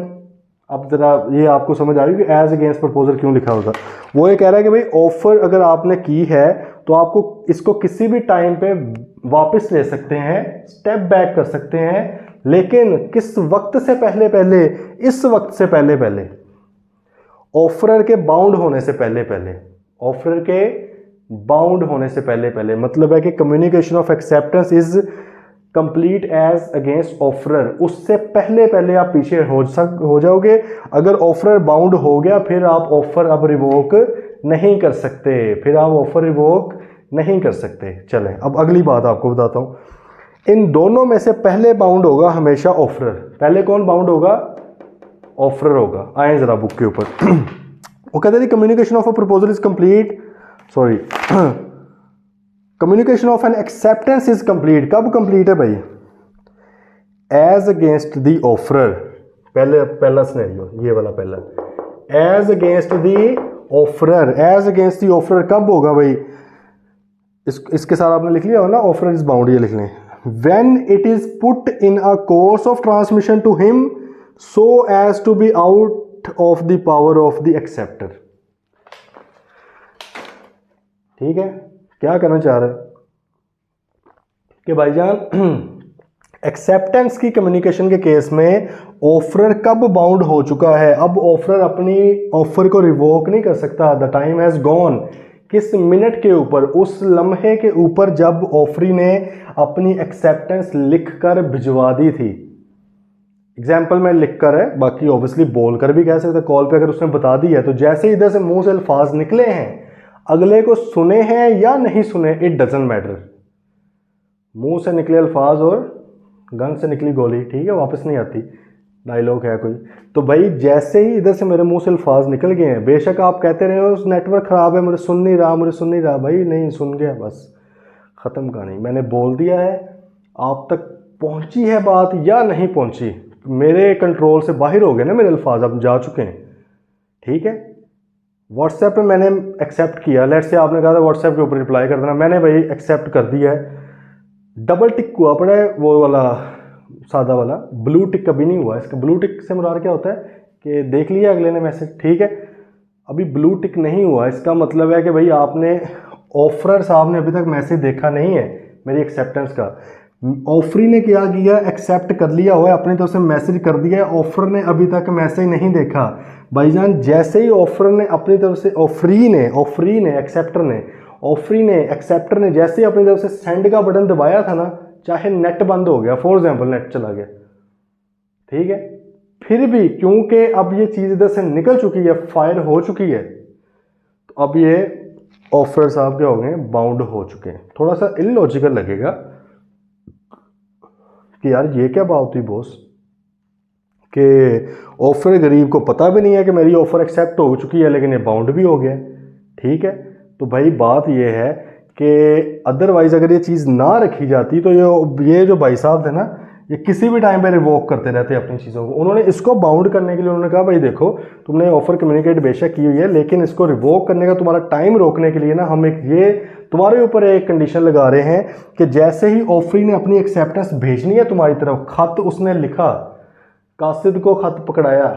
अब जरा ये आपको समझ आ रही कि एज अगेंस्ट प्रपोजल क्यों लिखा होता। वो ये कह रहा है कि भाई ऑफर अगर आपने की है तो आपको इसको किसी भी टाइम पे वापस ले सकते हैं, स्टेप बैक कर सकते हैं, लेकिन किस वक्त से पहले पहले? इस वक्त से पहले पहले, ऑफरर के बाउंड होने से पहले पहले, ऑफरर के बाउंड होने से पहले पहले। मतलब है कि communication of acceptance is complete as against offerer, उससे पहले पहले आप पीछे हो जाओगे। अगर ऑफरर बाउंड हो गया फिर आप ऑफर अब रिवोक नहीं कर सकते, फिर आप ऑफर रिवोक नहीं कर सकते। चलें अब अगली बात आपको बताता हूं। इन दोनों में से पहले बाउंड होगा हमेशा ऑफरर। पहले कौन बाउंड होगा? ऑफरर होगा। आए जरा बुक के ऊपर। वो कहते हैं communication of a proposal is complete, sorry, communication of an acceptance is complete. कब कंप्लीट है भाई? एज अगेंस्ट द ऑफरर, पहला सिनेरियो ये वाला पहला, as against the offerer. As against the offerer कब होगा भाई? इसके साथ आपने लिख लिया हो ना, ऑफरर इज बाउंड, ये लिख लें। When it is put in a course of transmission to him so as to be out of the power of the acceptor. ठीक है, क्या करना चाह रहे हैं कि भाईजान एक्सेप्टेंस की कम्युनिकेशन के केस में ऑफरर कब बाउंड हो चुका है? अब ऑफरर अपनी ऑफर को रिवोक नहीं कर सकता। द टाइम हैज गॉन, किस मिनट के ऊपर? उस लम्हे के ऊपर जब ऑफरी ने अपनी एक्सेप्टेंस लिखकर भिजवा दी थी। एग्जाम्पल में लिखकर है, बाकी ऑब्वियसली बोलकर भी कह सकते, कॉल पे अगर उसने बता दी है तो जैसे इधर से मुंह से अल्फाज निकले हैं, अगले को सुने हैं या नहीं सुने, इट डजंट मैटर। मुंह से निकले अल्फाज और गन से निकली गोली, ठीक है, वापस नहीं आती, डायलॉग है कोई। तो भाई जैसे ही इधर से मेरे मुंह से अल्फाज निकल गए हैं, बेशक आप कहते रहे हो नेटवर्क ख़राब है, मुझे सुन नहीं रहा, मुझे सुन नहीं रहा, भाई नहीं सुन गया, बस ख़त्म कहानी। मैंने बोल दिया है, आप तक पहुंची है बात या नहीं पहुंची, मेरे कंट्रोल से बाहर हो गए ना मेरे अल्फाज, अब जा चुके हैं, ठीक है। व्हाट्सएप पे मैंने एक्सेप्ट किया, लेट से आपने कहा था व्हाट्सएप के ऊपर रिप्लाई कर देना, मैंने भाई एक्सेप्ट कर दिया है, डबल टिक हुआ पड़ा है वो वाला सादा वाला, ब्लू टिक कभी नहीं हुआ। इसका ब्लू टिक से मुराद क्या होता है कि देख लिया अगले ने मैसेज, ठीक है, अभी ब्लू टिक नहीं हुआ, इसका मतलब है कि भाई आपने, ऑफरर साहब ने अभी तक मैसेज देखा नहीं है मेरी एक्सेप्टेंस का। ऑफरी ने क्या किया, एक्सेप्ट कर लिया हुआ है, अपनी तरफ से मैसेज कर दिया है, ऑफर ने अभी तक मैसेज नहीं देखा। भाईजान जैसे ही ऑफर ने अपनी तरफ से, ऑफरी ने एक्सेप्टर ने जैसे ही अपनी तरफ से सेंड का बटन दबाया था ना, चाहे नेट बंद हो गया, फॉर एग्जाम्पल नेट चला गया, ठीक है, फिर भी क्योंकि अब ये चीज़ इधर से निकल चुकी है, फायर हो चुकी है, तो अब ये ऑफर साहब क्या हो गए, बाउंड हो चुके हैं। थोड़ा सा इलॉजिकल लगेगा कि यार ये क्या बात हुई बॉस, कि ऑफर गरीब को पता भी नहीं है कि मेरी ऑफर एक्सेप्ट हो चुकी है, लेकिन ये बाउंड भी हो गया, ठीक है। तो भाई बात ये है कि अदरवाइज अगर ये चीज़ ना रखी जाती तो ये जो भाई साहब थे ना, ये किसी भी टाइम पे रिवोक करते रहते अपनी चीज़ों को। उन्होंने इसको बाउंड करने के लिए उन्होंने कहा भाई देखो, तुमने ऑफर कम्युनिकेट बेशक की हुई है, लेकिन इसको रिवोक करने का तुम्हारा टाइम रोकने के लिए ना हम एक ये तुम्हारे ऊपर एक कंडीशन लगा रहे हैं कि जैसे ही ऑफरी ने अपनी एक्सेप्टेंस भेजनी है तुम्हारी तरफ, खत उसने लिखा, कासिद को खत पकड़ाया,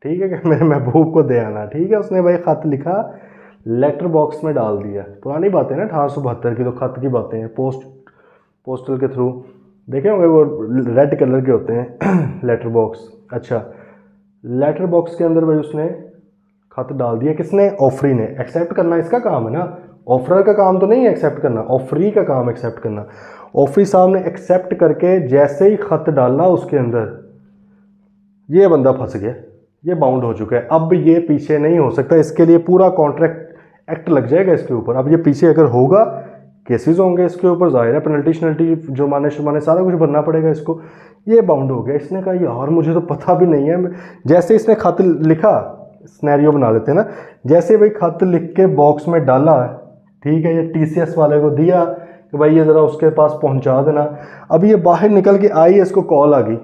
ठीक है, कि मेरे महबूब को दे आना, ठीक है, उसने भाई खत लिखा, लेटर बॉक्स में डाल दिया। पुरानी बातें ना 1872 की, तो खत की बातें हैं, पोस्टल के थ्रू देखे होंगे, वो रेड कलर के होते हैं लेटर बॉक्स। अच्छा, लेटर बॉक्स के अंदर भाई उसने खत डाल दिया, किसने, ऑफरी ने। एक्सेप्ट करना इसका काम है ना, ऑफरर का काम तो नहीं है एक्सेप्ट करना, ऑफरी का काम एक्सेप्ट करना। ऑफरी साहब ने एक्सेप्ट करके जैसे ही खत डाला उसके अंदर, ये बंदा फंस गया, ये बाउंड हो चुका है, अब ये पीछे नहीं हो सकता, इसके लिए पूरा कॉन्ट्रैक्ट एक्ट लग जाएगा इसके ऊपर। अब ये पीछे अगर होगा, केसेस होंगे इसके ऊपर, जाहिर है पेनल्टी शनल्टी जो माने सारा कुछ भरना पड़ेगा इसको। ये बाउंड हो गया। इसने कहा यार मुझे तो पता भी नहीं है, जैसे इसने खत लिखा, स्नैरियो बना लेते हैं ना, जैसे भाई खत लिख के बॉक्स में डाला, ठीक है, ये TCS वाले को दिया कि भाई ये ज़रा उसके पास पहुंचा देना। अब ये बाहर निकल के आई, इसको कॉल आ गई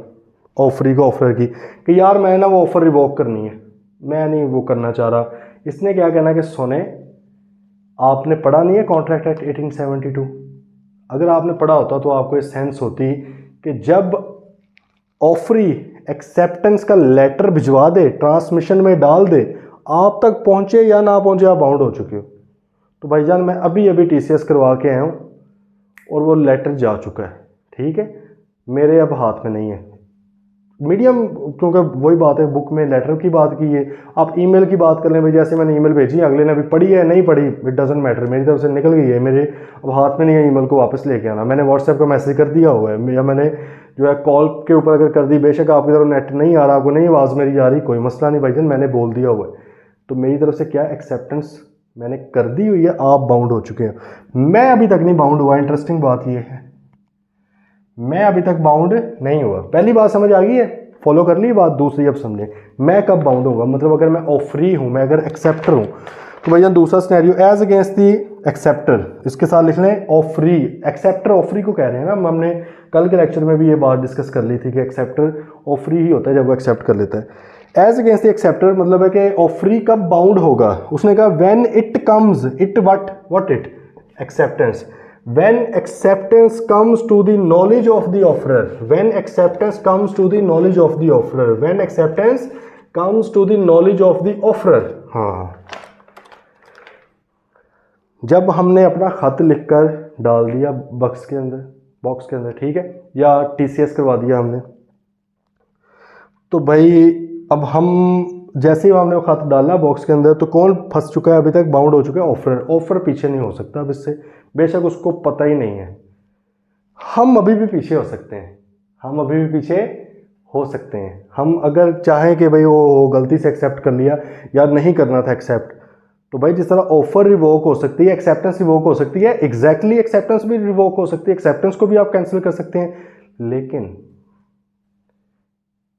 ऑफरी को, ऑफर की, कि यार मैं ना वो ऑफ़र रिवोक करनी है, मैं नहीं वो करना चाह रहा। इसने क्या कहना कि सुने, आपने पढ़ा नहीं है कॉन्ट्रैक्ट एक्ट 1872? अगर आपने पढ़ा होता तो आपको ये सेंस होती कि जब ऑफरी एक्सेप्टेंस का लेटर भिजवा दे, ट्रांसमिशन में डाल दे, आप तक पहुंचे या ना पहुंचे, आप बाउंड हो चुके हो। तो भाईजान मैं अभी TCS करवा के आया हूँ और वो लेटर जा चुका है, ठीक है, मेरे अब हाथ में नहीं है। मीडियम, क्योंकि वही बात है, बुक में लेटर की बात की है, आप ईमेल की बात कर लें भाई, जैसे मैंने ईमेल भेजी, अगले ने अभी पढ़ी है नहीं पढ़ी, इट डजंट मैटर, मेरी तरफ से निकल गई है, मेरे अब हाथ में नहीं है ईमेल को वापस लेके आना। मैंने व्हाट्सएप का मैसेज कर दिया हुआ है, या मैंने जो है कॉल के ऊपर अगर कर दी, बेशक आपकी तरफ नेट नहीं आ रहा, आपको नहीं आवाज़ मेरी आ रही, कोई मसला नहीं भाईजान, मैंने बोल दिया हुआ है। तो मेरी तरफ से क्या एक्सेप्टेंस मैंने कर दी हुई है, आप बाउंड हो चुके हैं, मैं अभी तक नहीं बाउंड हुआ। इंटरेस्टिंग बात यह है, मैं अभी तक बाउंड नहीं हुआ। पहली बात समझ आ गई है, फॉलो कर ली बात। दूसरी अब समझें, मैं कब बाउंड होगा, मतलब अगर मैं ऑफरी हूँ, मैं अगर एक्सेप्टर हूँ, तो भैया दूसरा scenario, as against the acceptor, इसके साथ लिख लें ऑफरी। एक्सेप्टर ऑफरी को कह रहे हैं ना, हमने कल के लेक्चर में भी ये बात डिस्कस कर ली थी कि एक्सेप्टर ऑफरी ही होता है जब वो एक्सेप्ट कर लेता है। एज अगेंस्ट द एक्सेप्टर मतलब है कि ऑफरी कब बाउंड होगा। उसने कहा when it comes, it what it, acceptance, when acceptance comes to the knowledge of the offerer, when acceptance comes to the knowledge of the offerer, when acceptance comes to the knowledge of the offerer। हाँ, जब हमने अपना खत लिखकर डाल दिया box के अंदर, ठीक है, या TCS करवा दिया हमने, तो भाई अब हम जैसे ही हमने वो खत डाला बॉक्स के अंदर, तो कौन फंस चुका है, अभी तक बाउंड हो चुका है ऑफर। ऑफर पीछे नहीं हो सकता अब इससे, बेशक उसको पता ही नहीं है। हम अभी भी पीछे हो सकते हैं, हम अगर चाहें कि भाई वो गलती से एक्सेप्ट कर लिया या नहीं करना था एक्सेप्ट, तो भाई जिस तरह ऑफर रिवोक हो सकती है, एक्सेप्टेंस रिवोक हो सकती है, एग्जैक्टली एक्सेप्टेंस भी रिवोक हो सकती है, एक्सेप्टेंस को भी आप कैंसिल कर सकते हैं, लेकिन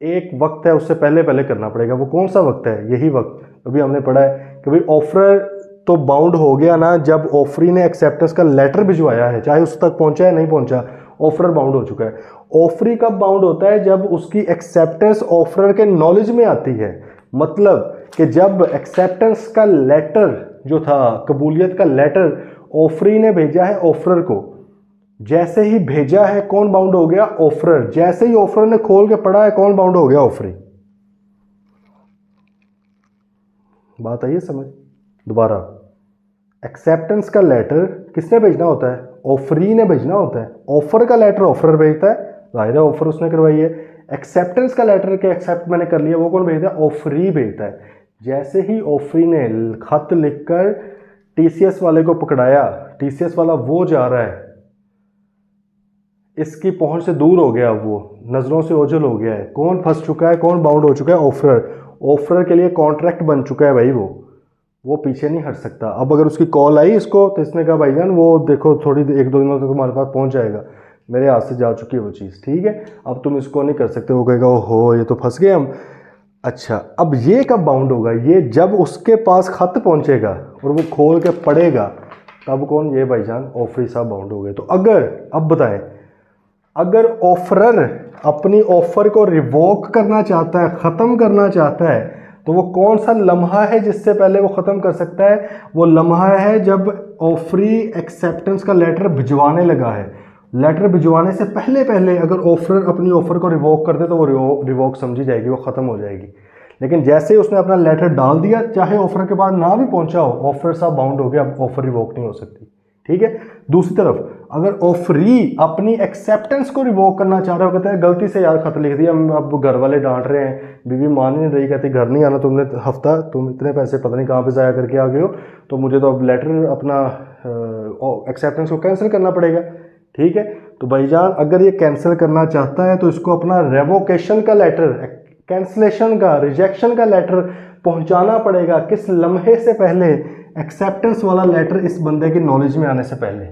एक वक्त है उससे पहले करना पड़ेगा। वो कौन सा वक्त है? यही वक्त अभी हमने पढ़ा है कि भाई ऑफर तो बाउंड हो गया ना जब ऑफरी ने एक्सेप्टेंस का लेटर भिजवाया है, चाहे उस तक पहुंचा या नहीं पहुंचा, ऑफर बाउंड हो चुका है। ऑफरी कब बाउंड होता है? जब उसकी एक्सेप्टेंस ऑफर के नॉलेज में आती है, मतलब कि जब एक्सेप्टेंस का लेटर जो था, कबूलियत का लेटर ऑफरी ने भेजा है ऑफर को, जैसे ही भेजा है कौन बाउंड हो गया, ऑफरर। जैसे ही ऑफरर ने खोल के पढ़ा है कौन बाउंड हो गया, ऑफरी। बात आई है समझ। दोबारा, एक्सेप्टेंस का लेटर किसने भेजना होता है, ऑफरी ने भेजना होता है। ऑफर का लेटर ऑफरर भेजता है, जाहिर है ऑफर उसने करवाई है। एक्सेप्टेंस का लेटर के एक्सेप्ट मैंने कर लिया, वो कौन भेजता है, ऑफरी भेजता है। जैसे ही ऑफरी ने खत लिखकर टीसीएस वाले को पकड़ाया, टीसीएस वाला वो जा रहा है, इसकी पहुंच से दूर हो गया, वो नज़रों से ओझल हो गया है, कौन फंस चुका है, कौन बाउंड हो चुका है, ऑफरर। ऑफरर के लिए कॉन्ट्रैक्ट बन चुका है भाई, वो पीछे नहीं हट सकता। अब अगर उसकी कॉल आई इसको, तो इसने कहा भाईजान वो देखो थोड़ी 1-2 दिनों तक तुम्हारे पास पहुंच जाएगा, मेरे हाथ से जा चुकी है वो चीज़, ठीक है, अब तुम इसको नहीं कर सकते। वो कहेगा ओहो ये तो फंस गए हम। अच्छा, अब ये कब बाउंड होगा, ये जब उसके पास खत पहुंचेगा और वो खोल के पढ़ेगा, तब कौन, ये भाईजान ऑफरी साहब बाउंड हो गए। तो अगर, अब बताएं, अगर ऑफरर अपनी ऑफर को रिवोक करना चाहता है, ख़त्म करना चाहता है, तो वो कौन सा लम्हा है जिससे पहले वो ख़त्म कर सकता है, वो लम्हा है जब ऑफरी एक्सेप्टेंस का लेटर भिजवाने लगा है। लेटर भिजवाने से पहले पहले अगर ऑफरर अपनी ऑफ़र को रिवोक कर दे तो वो रिवोक समझी जाएगी, वो ख़त्म हो जाएगी। लेकिन जैसे ही उसने अपना लेटर डाल दिया, चाहे ऑफर के बाद ना भी पहुंचा हो, ऑफर साहब बाउंड हो गया, अब ऑफर रिवोक नहीं हो सकती, ठीक है। दूसरी तरफ अगर ऑफरी अपनी एक्सेप्टेंस को रिवोक करना चाह रहा हो, कहते हैं गलती से यार खत लिख दिया, अब घर वाले डांट रहे हैं, बीवी मान नहीं रही, कहती घर नहीं आना तुमने हफ्ता, तुम इतने पैसे पता नहीं कहाँ पे ज़ाया करके आ गए हो, तो मुझे तो अब लेटर अपना एक्सेप्टेंस को कैंसिल करना पड़ेगा, ठीक है। तो भाईजान अगर ये कैंसिल करना चाहता है तो इसको अपना रेवोकेशन का लेटर, कैंसिलेशन का, रिजेक्शन का लेटर पहुंचाना पड़ेगा। किस लम्हे से पहले, एक्सेप्टेंस वाला लेटर इस बंदे की नॉलेज में आने से पहले,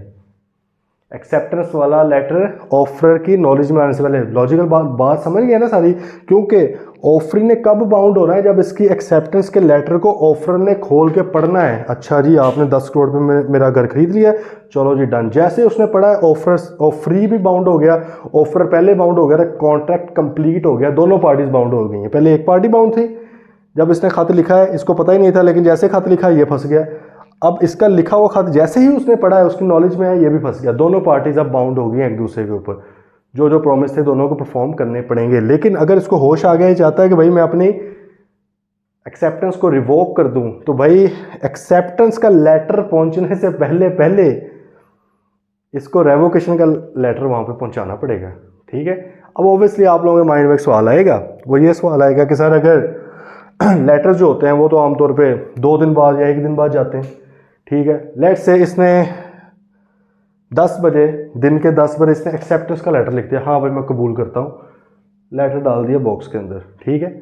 एक्सेप्टेंस वाला लेटर ऑफर की नॉलेज में आने से पहले। लॉजिकल बात समझ गए ना सारी, क्योंकि ऑफरी ने कब बाउंड होना है, जब इसकी एक्सेप्टेंस के लेटर को ऑफर ने खोल के पढ़ना है। अच्छा जी आपने 10 करोड़ पे मेरा घर खरीद लिया, चलो जी डन। जैसे उसने पढ़ा है ऑफरी भी बाउंड हो गया, ऑफर पहले बाउंड हो गया, कॉन्ट्रैक्ट कंप्लीट हो गया, दोनों पार्टीज बाउंड हो गई हैं। पहले एक पार्टी बाउंड थी, जब इसने खत लिखा है, इसको पता ही नहीं था, लेकिन जैसे खत लिखा ये फंस गया। अब इसका लिखा हुआ खत जैसे ही उसने पढ़ा है, उसकी नॉलेज में है, ये भी फंस गया। दोनों पार्टीज अब बाउंड हो गई हैं एक दूसरे के ऊपर, जो जो प्रॉमिस थे दोनों को परफॉर्म करने पड़ेंगे। लेकिन अगर इसको होश आ गया, ये चाहता है कि भाई मैं अपनी एक्सेप्टेंस को रिवोक कर दूं, तो भाई एक्सेप्टेंस का लेटर पहुंचने से पहले पहले इसको रेवोकेशन का लेटर वहां पे पहुंचाना पड़ेगा, ठीक है। अब ऑब्वियसली आप लोगों के माइंड में एक सवाल आएगा, वो ये सवाल आएगा कि सर अगर लेटर्स जो होते हैं वो तो आमतौर पे 2 दिन बाद या 1 दिन बाद जाते हैं, ठीक है। लेट्स से इसने 10 बजे, दिन के 10 बजे इसने एक्सेप्टेंस का लेटर लिख दिया, हाँ भाई मैं कबूल करता हूँ, लेटर डाल दिया बॉक्स के अंदर, ठीक है।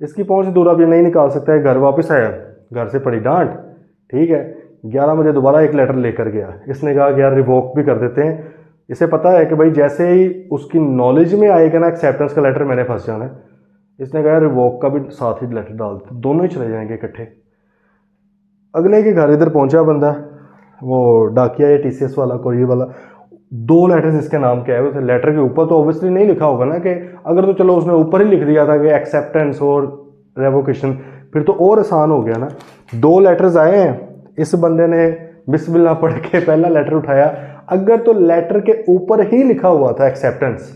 इसकी पहुंच से दूर अब ये नहीं निकाल सकता है, घर वापस आया, घर से पड़ी डांट, ठीक है। 11 बजे दोबारा एक लेटर लेकर गया, इसने कहा कि यार रिवोक भी कर देते हैं। इसे पता है कि भाई जैसे ही उसकी नॉलेज में आएगा ना एक्सेप्टेंस का लेटर, मैंने फंस जाना है, इसने कहा रिवोक का भी साथ ही लेटर डाल दे, दोनों ही चले जाएंगे इकट्ठे। अगले के घर इधर पहुंचा बंदा, वो डाकिया या टीसीएस वाला, कोरियर वाला, 2 लेटर्स इसके नाम के आए हुए थे। लेटर के ऊपर तो ऑब्वियसली नहीं लिखा होगा ना, कि अगर तो चलो उसने ऊपर ही लिख दिया था कि एक्सेप्टेंस और रेवोकेशन, फिर तो और आसान हो गया ना। 2 लेटर्स आए हैं, इस बंदे ने बिस्मिल्लाह पढ़ के पहला लेटर उठाया। अगर तो लेटर के ऊपर ही लिखा हुआ था एक्सेप्टेंस,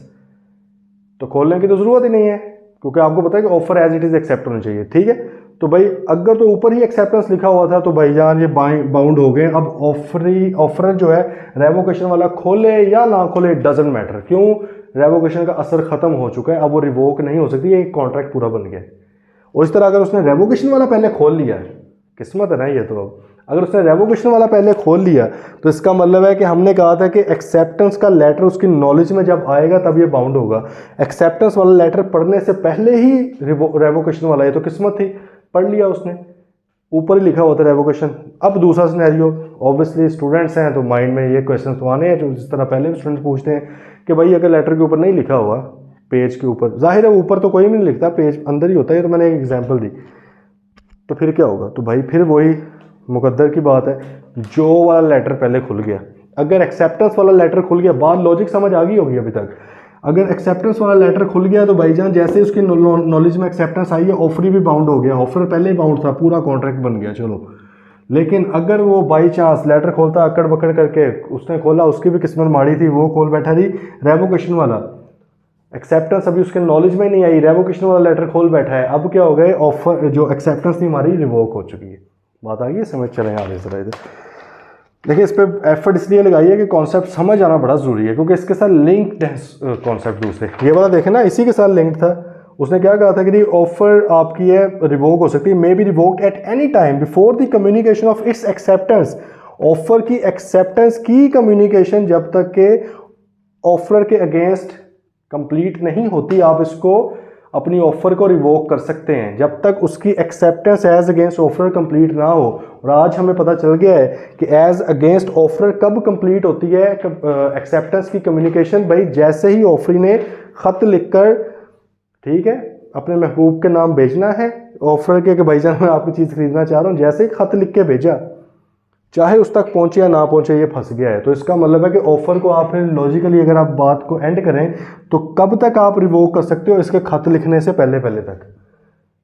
तो खोलने की तो जरूरत ही नहीं है, क्योंकि आपको पता है कि offer as it is accept होना चाहिए, ठीक है। तो भाई अगर तो ऊपर ही एक्सेप्टेंस लिखा हुआ था, तो भाईजान ये बाउंड हो गए। अब ऑफर जो है रेवोकेशन वाला खोले या ना खोले, इट डजंट मैटर, क्यों, रेवोकेशन का असर खत्म हो चुका है, अब वो रिवोक नहीं हो सकती, ये कॉन्ट्रैक्ट पूरा बन गया। और इस तरह अगर उसने रेवोकेशन वाला पहले खोल लिया, किस्मत है ना ये, तो अब अगर उसने रेवोकेशन वाला पहले खोल लिया, तो इसका मतलब है कि हमने कहा था कि एक्सेप्टेंस का लेटर उसकी नॉलेज में जब आएगा तब ये बाउंड होगा। एक्सेप्टेंस वाला लेटर पढ़ने से पहले ही रेवोकेशन वाला, ये तो किस्मत थी, पढ़ लिया उसने, ऊपर ही लिखा हुआ था रेवोकेशन। अब दूसरा सिनेरियो, ऑब्वियसली स्टूडेंट्स हैं तो माइंड में ये क्वेश्चन तो आने हैं, जो जिस तरह पहले भी स्टूडेंट्स पूछते हैं कि भाई अगर लेटर के ऊपर नहीं लिखा हुआ, पेज के ऊपर, जाहिर है ऊपर तो कोई भी नहीं लिखता, पेज अंदर ही होता है, तो मैंने एक एग्जाम्पल दी, तो फिर क्या होगा, तो भाई फिर वही मुकद्दर की बात है, जो वाला लेटर पहले खुल गया, अगर एक्सेप्टेंस वाला लेटर खुल गया, बात लॉजिक समझ आ गई होगी अभी तक। अगर एक्सेप्टेंस वाला लेटर खुल गया तो भाईजान जैसे उसकी नॉलेज में एक्सेप्टेंस आई है, ऑफर भी बाउंड हो गया, ऑफर पहले ही बाउंड था, पूरा कॉन्ट्रैक्ट बन गया, चलो। लेकिन अगर वो बाई चांस लेटर खोलता अकड़ बकड़ करके, उसने खोला, उसकी भी किस्मत माड़ी थी, वो खोल बैठा थी रेवोकेशन वाला, एक्सेप्टेंस अभी उसके नॉलेज में नहीं आई, रेवोकेशन वाला लेटर खोल बैठा है, अब क्या हो गए, ऑफर जो एक्सेप्टेंस थी हमारी रिवोक हो चुकी है। बात आ गई, समझ चले आगे जरा इधर। देखिए इस पर एफर्ट इसलिए लगाइए कि कॉन्सेप्ट समझ आना बड़ा ज़रूरी है, क्योंकि इसके साथ लिंक्ड है कॉन्सेप्ट दूसरे। ये वाला देखें ना, इसी के साथ लिंक्ड था। उसने क्या कहा था कि ऑफर आपकी है रिवोक हो सकती है, मे be revoked at any time before the communication of its acceptance. Offer की एक्सेप्टेंस की कम्युनिकेशन जब तक के ऑफर के अगेंस्ट कंप्लीट नहीं होती, आप इसको अपनी ऑफर को रिवोक कर सकते हैं, जब तक उसकी acceptance as against offer complete ना हो। और आज हमें पता चल गया है कि एज अगेंस्ट ऑफर कब कंप्लीट होती है एक्सेप्टेंस की कम्युनिकेशन, भाई जैसे ही ऑफरी ने खत लिखकर, ठीक है, अपने महबूब के नाम भेजना है ऑफर के कि भाईजान मैं आपकी चीज़ खरीदना चाह रहा हूँ, जैसे ही खत लिख के भेजा, चाहे उस तक पहुंचे या ना पहुंचे, ये फंस गया है। तो इसका मतलब है कि ऑफर को आप फिर लॉजिकली अगर आप बात को एंड करें तो कब तक आप रिवोक कर सकते हो, इसके खत लिखने से पहले पहले तक,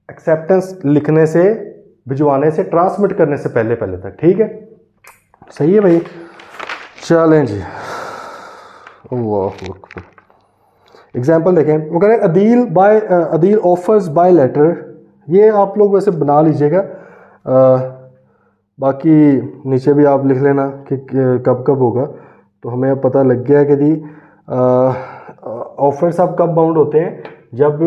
एक्सेप्टेंस लिखने से, भिजवाने से, ट्रांसमिट करने से पहले पहले तक, ठीक है, सही है भाई। चलें जी, एग्जाम्पल देखें, वो कह रहे हैं अदील ऑफर्स बाय लेटर। ये आप लोग वैसे बना लीजिएगा, बाकी नीचे भी आप लिख लेना कि कब कब होगा। तो हमें अब पता लग गया कि जी ऑफर्स अब कब बाउंड होते हैं, जब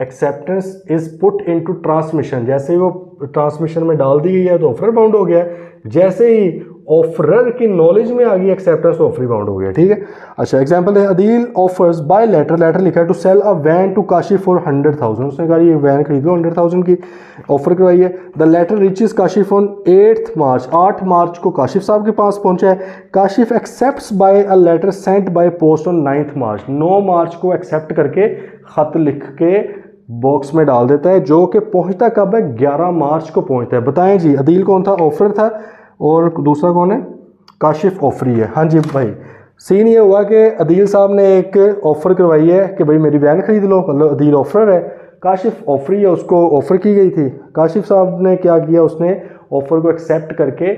acceptance is put into transmission, जैसे ही वो ट्रांसमिशन में डाल दी गई है तो ऑफर बाउंड हो गया, जैसे ही ऑफरर की नॉलेज में आ गई एक्सेप्टेंस तो ऑफर बाउंड हो गया, ठीक है। अच्छा एग्जांपल है, Adeel offers by letter, letter लिखा है to sell a van to Kashif for 100,000। उसने कहा ये वैन खरीद लो 100,000 की, ऑफर करवाई है। The letter reaches Kashif on 8 March, 8 मार्च को काशिफ साहब के पास पहुंचा है। Kashif accepts by a letter sent by post on 9 March, 9 मार्च को एक्सेप्ट करके खत लिख के बॉक्स में डाल देता है, जो कि पहुंचता कब है, 11 मार्च को पहुंचता है। बताएं जी अदील कौन था, ऑफर था, और दूसरा कौन है, काशिफ ऑफरी है। हाँ जी भाई, सीन ये हुआ कि अदील साहब ने एक ऑफ़र करवाई है कि भाई मेरी वैन खरीद लो, मतलब अदील ऑफर है, काशिफ ऑफरी है, उसको ऑफ़र की गई थी। काशिफ साहब ने क्या किया, उसने ऑफ़र को एक्सेप्ट करके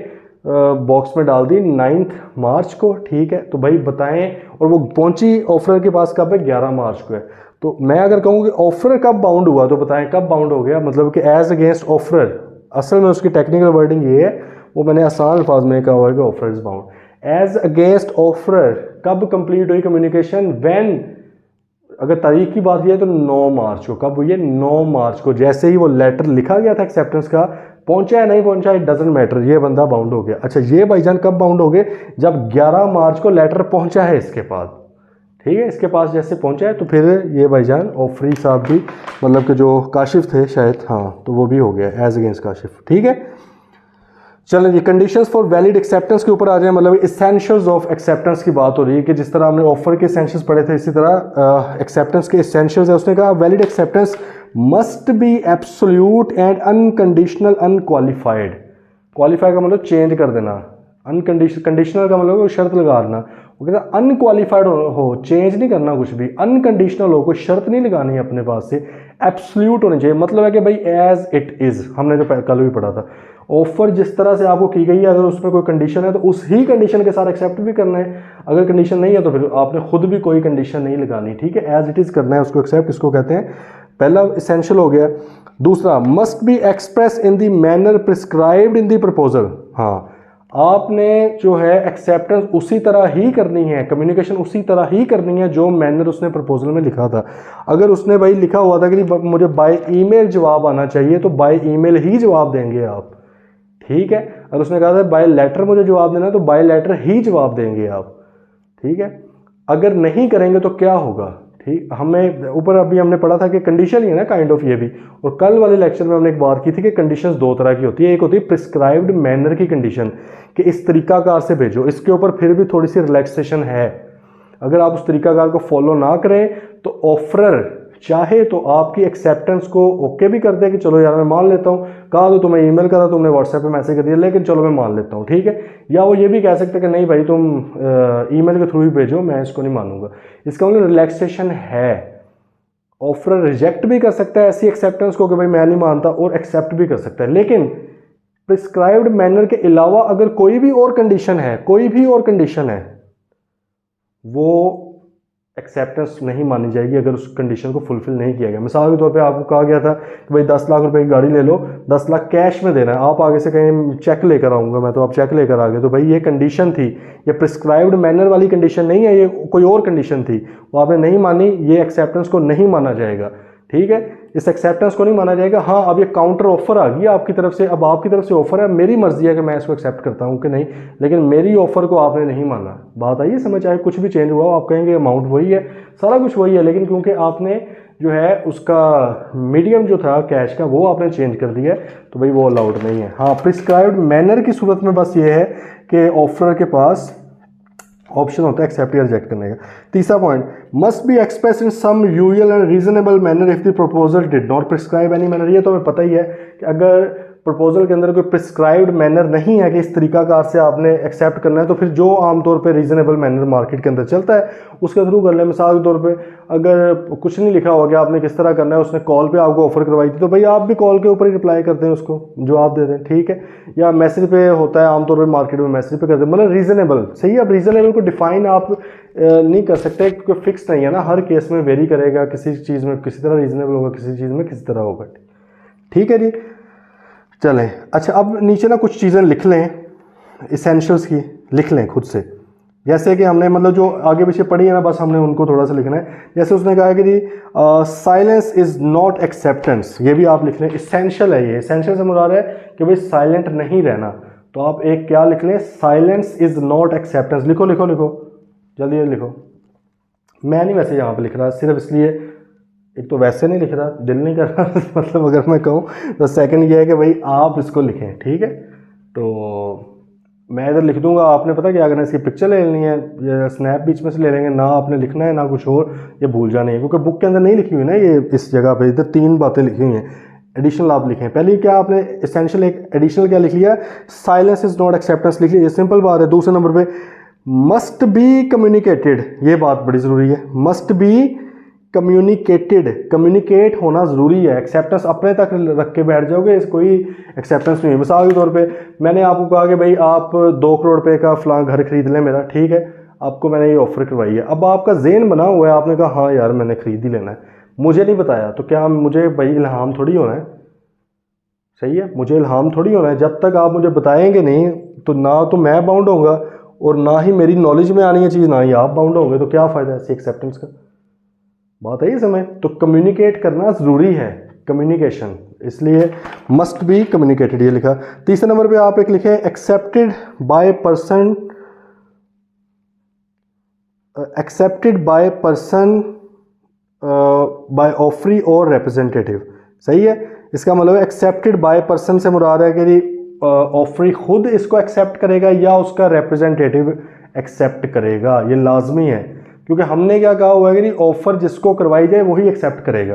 बॉक्स में डाल दी 9 मार्च को, ठीक है। तो भाई बताएं, और वो पहुंची ऑफर के पास कब है, 11 मार्च को है। तो मैं अगर कहूँ कि ऑफर कब बाउंड हुआ, तो बताएं कब बाउंड हो गया, मतलब कि एज अगेंस्ट ऑफर। असल में उसकी टेक्निकल वर्डिंग ये है, वो मैंने आसान अल्फाज में कहा हुआ है कि offer is bound. As against offer कब कंप्लीट हुई कम्युनिकेशन, व्हेन, अगर तारीख की बात की है तो 9 मार्च को। कब हुई है, 9 मार्च को, जैसे ही वो लेटर लिखा गया था एक्सेप्टेंस का, पहुंचा है नहीं पहुंचा, इट डजंट मैटर, ये बंदा बाउंड हो गया। अच्छा ये भाईजान कब बाउंड हो गए, जब 11 मार्च को लेटर पहुंचा है इसके पास, ठीक है, इसके पास जैसे पहुंचा है तो फिर ये भाईजान ऑफरी साहब भी, मतलब कि जो काशिफ थे शायद, हाँ, तो वो भी हो गया एज अगेंस्ट काशिफ, ठीक है। चलें जी, कंडीशंस फॉर वैलिड एक्सेप्टेंस के ऊपर आ जाए, मतलब इसेंशियल्स ऑफ एक्सेप्टेंस की बात हो रही है कि जिस तरह हमने ऑफर के एसेंशियल्स पढ़े थे, इसी तरह एक्सेप्टेंस के एसेंशियल्स है। उसने कहा valid acceptance must be absolute and unconditional unqualified. Qualify का मतलब चेंज कर देना, कंडीशनल का मतलब शर्त लगा देना। वो कहता अनक्वालिफाइड हो, चेंज नहीं करना कुछ भी, अनकंडीशनल हो, कोई शर्त नहीं लगानी अपने पास से, एब्सोल्यूट होनी चाहिए। मतलब है कि भाई एज इट इज़, हमने जो कल भी पढ़ा था, ऑफर जिस तरह से आपको की गई है, अगर उसमें कोई कंडीशन है तो उस ही कंडीशन के साथ एक्सेप्ट भी करना है। अगर कंडीशन नहीं है तो फिर आपने खुद भी कोई कंडीशन नहीं लगानी, ठीक है, एज इट इज़ करना है उसको एक्सेप्ट। इसको कहते हैं पहला इसेंशियल हो गया। दूसरा, must be express in the manner prescribed in the proposal. हाँ, आपने जो है एक्सेप्टेंस उसी तरह ही करनी है, कम्युनिकेशन उसी तरह ही करनी है जो मैनर उसने प्रपोजल में लिखा था। अगर उसने भाई लिखा हुआ था कि मुझे बाय ईमेल जवाब आना चाहिए, तो बाय ईमेल ही जवाब देंगे आप, ठीक है। अगर उसने कहा था बाय लेटर मुझे जवाब देना है, तो बाय लेटर ही जवाब देंगे आप, ठीक है। अगर नहीं करेंगे तो क्या होगा, ठीक। हमें ऊपर अभी हमने पढ़ा था कि कंडीशन ही है ना काइंड ऑफ ये भी, और कल वाले लेक्चर में हमने एक बात की थी कि कंडीशंस दो तरह की होती है। एक होती है प्रिस्क्राइब्ड मैनर की कंडीशन, कि इस तरीकाकार से भेजो, इसके ऊपर फिर भी थोड़ी सी रिलैक्सेशन है। अगर आप उस तरीकाकार को फॉलो ना करें तो ऑफरर चाहे तो आपकी एक्सेप्टेंस को ओके भी कर दे कि चलो यार मैं मान लेता हूँ, कहा तो तुम्हें ईमेल करा, तुमने व्हाट्सएप पे मैसेज कर दिया, लेकिन चलो मैं मान लेता हूँ, ठीक है। या वो ये भी कह सकते कि नहीं भाई तुम ईमेल के थ्रू ही भेजो, मैं इसको नहीं मानूंगा। इसका मतलब रिलैक्सेशन है। ऑफर रिजेक्ट भी कर सकता है ऐसी एक्सेप्टेंस को कि भाई मैं नहीं मानता, और एक्सेप्ट भी कर सकता है। लेकिन प्रिस्क्राइब्ड मैनर के अलावा अगर कोई भी और कंडीशन है वो एक्सेप्टेंस नहीं मानी जाएगी अगर उस कंडीशन को फुलफिल नहीं किया गया। मिसाल के तौर पे आपको कहा गया था कि भाई 10 लाख रुपए की गाड़ी ले लो, 10 लाख कैश में देना है, आप आगे से कहीं चेक लेकर आऊँगा मैं, तो आप चेक लेकर आ गए, तो भाई ये कंडीशन थी, ये प्रिस्क्राइब्ड मैनर वाली कंडीशन नहीं है, ये कोई और कंडीशन थी, वो आपने नहीं मानी, ये एक्सेप्टेंस को नहीं माना जाएगा। ठीक है, इस एक्सेप्टेंस को नहीं माना जाएगा। हाँ, अब ये काउंटर ऑफर आ गई आपकी तरफ से, अब आपकी तरफ से ऑफर है, मेरी मर्जी है कि मैं इसको एक्सेप्ट करता हूँ कि नहीं, लेकिन मेरी ऑफर को आपने नहीं माना। बात आई समझ, चाहे कुछ भी चेंज हुआ आप कहेंगे अमाउंट वही है, सारा कुछ वही है, लेकिन क्योंकि आपने जो है उसका मीडियम जो था कैश का वो आपने चेंज कर दिया है, तो भाई वो अलाउड नहीं है। हाँ, प्रिस्क्राइब्ड मैनर की सूरत में बस ये है कि ऑफर के पास ऑप्शन होता है एक्सेप्ट या रिजेक्ट करने का। तीसरा point, must be express in some usual and reasonable manner if the proposal did not prescribe any manner. ये तो हमें पता ही है कि अगर प्रपोजल के अंदर कोई प्रिस्क्राइब्ड मैनर नहीं है कि इस तरीकाकार से आपने एक्सेप्ट करना है, तो फिर जो आमतौर पे रीजनेबल मैनर मार्केट के अंदर चलता है उसके थ्रू कर लें। मिसाल के तौर पे अगर कुछ नहीं लिखा हो गया आपने किस तरह करना है, उसने कॉल पे आपको ऑफर करवाई थी, तो भाई आप भी कॉल के ऊपर ही रिप्लाई करते हैं उसको, जवाब दे दें। ठीक है, या मैसेज पे होता है आमतौर पे मार्केट में मैसेज पे करते हैं, मतलब रीजनेबल। सही है, अब रीजनेबल को डिफाइन आप नहीं कर सकते क्योंकि फिक्स नहीं है ना, हर केस में वेरी करेगा, किसी चीज़ में किसी तरह रीजनेबल होगा, किसी चीज़ में किसी तरह होगा। ठीक है जी, चलें। अच्छा, अब नीचे ना कुछ चीज़ें लिख लें, इसेंशियल्स की लिख लें खुद से, जैसे कि हमने मतलब जो आगे पीछे पढ़ी है ना, बस हमने उनको थोड़ा सा लिखना है। जैसे उसने कहा कि जी साइलेंस इज़ नॉट एक्सेप्टेंस, ये भी आप लिख लें, इसेंशियल है ये। इसेंशियल से मुराद है कि भाई साइलेंट नहीं रहना, तो आप एक क्या लिख लें, साइलेंस इज़ नॉट एक्सेप्टेंस। लिखो लिखो लिखो, जल्दी लिखो। मैं नहीं वैसे यहाँ पर लिख रहा, सिर्फ इसलिए, एक तो वैसे नहीं लिख रहा, दिल नहीं कर रहा मतलब अगर मैं कहूँ तो सेकंड ये है कि भाई आप इसको लिखें। ठीक है, तो मैं इधर लिख दूंगा, आपने पता क्या करना है, इसकी पिक्चर ले लेनी है या स्नैप बीच में से ले लेंगे, ना आपने लिखना है ना कुछ और, ये भूल जाना है, क्योंकि बुक के अंदर नहीं लिखी हुई ना ये, इस जगह पे इधर 3 बातें लिखी हुई हैं, एडिशनल आप लिखें। पहले क्या आपने एसेंशियल एक एडिशनल क्या लिख लिया, साइलेंस इज नॉट एक्सेप्टेंस लिख लीजिए, सिंपल बात है। दूसरे नंबर पे मस्ट बी कम्युनिकेटेड, ये बात बड़ी ज़रूरी है, मस्ट बी कम्युनिकेटेड, कम्युनिकेट होना ज़रूरी है। एक्सेप्टेंस अपने तक रख के बैठ जाओगे, इस कोई एक्सेप्टेंस नहीं है। मिसाल के तौर पे मैंने आपको कहा कि भाई आप 2 करोड़ रुपए का फलां घर खरीद लें मेरा, ठीक है, आपको मैंने ये ऑफर करवाई है, अब आपका ज़हन बना हुआ है, आपने कहा हाँ यार मैंने खरीद ही लेना है, मुझे नहीं बताया, तो क्या मुझे भाई इल्हाम थोड़ी होना है, सही है, मुझे इल्हाम थोड़ी होना है। जब तक आप मुझे बताएंगे नहीं तो ना तो मैं बाउंड होऊंगा और ना ही मेरी नॉलेज में आनी है चीज़, ना ही आप बाउंड होंगे, तो क्या फ़ायदा है ऐसी एक्सेप्टेंस का। बात है ये समय, तो कम्युनिकेट करना ज़रूरी है, कम्युनिकेशन, इसलिए मस्ट बी कम्युनिकेटेड ये लिखा। तीसरे नंबर पे आप एक लिखे accepted by person, accepted by person by offeree और रिप्रेजेंटेटिव। सही है, इसका मतलब एक्सेप्टेड बाय पर्सन से मुराद है कि ऑफरी खुद इसको एक्सेप्ट करेगा या उसका रिप्रेजेंटेटिव एक्सेप्ट करेगा, ये लाजमी है, क्योंकि हमने क्या कहा हुआ है कि ऑफर जिसको करवाई जाए वही एक्सेप्ट करेगा।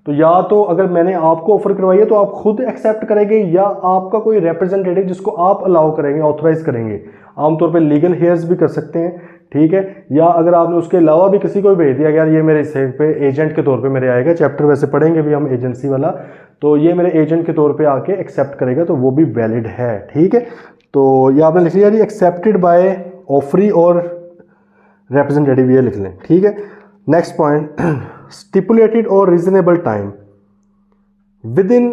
तो या तो अगर मैंने आपको ऑफर करवाई है तो आप खुद एक्सेप्ट करेंगे, या आपका कोई रिप्रेजेंटेटिव जिसको आप अलाउ करेंगे, ऑथराइज करेंगे। आमतौर पे लीगल हेयर्स भी कर सकते हैं, ठीक है, या अगर आपने उसके अलावा भी किसी को भेज दिया यार ये मेरे हिस्से पे एजेंट के तौर पे मेरे आएगा, चैप्टर वैसे पढ़ेंगे भी हम एजेंसी वाला, तो ये मेरे एजेंट के तौर पे आके एक्सेप्ट करेगा, तो वो भी वैलिड है। ठीक है, तो ये आपने लिख लिया जी एक्सेप्टेड बाय ऑफरी और रिप्रेजेंटेटिव, ये लिख लें। ठीक है, नेक्स्ट पॉइंट, स्टिपुलेटेड और रीजनेबल टाइम विद इन,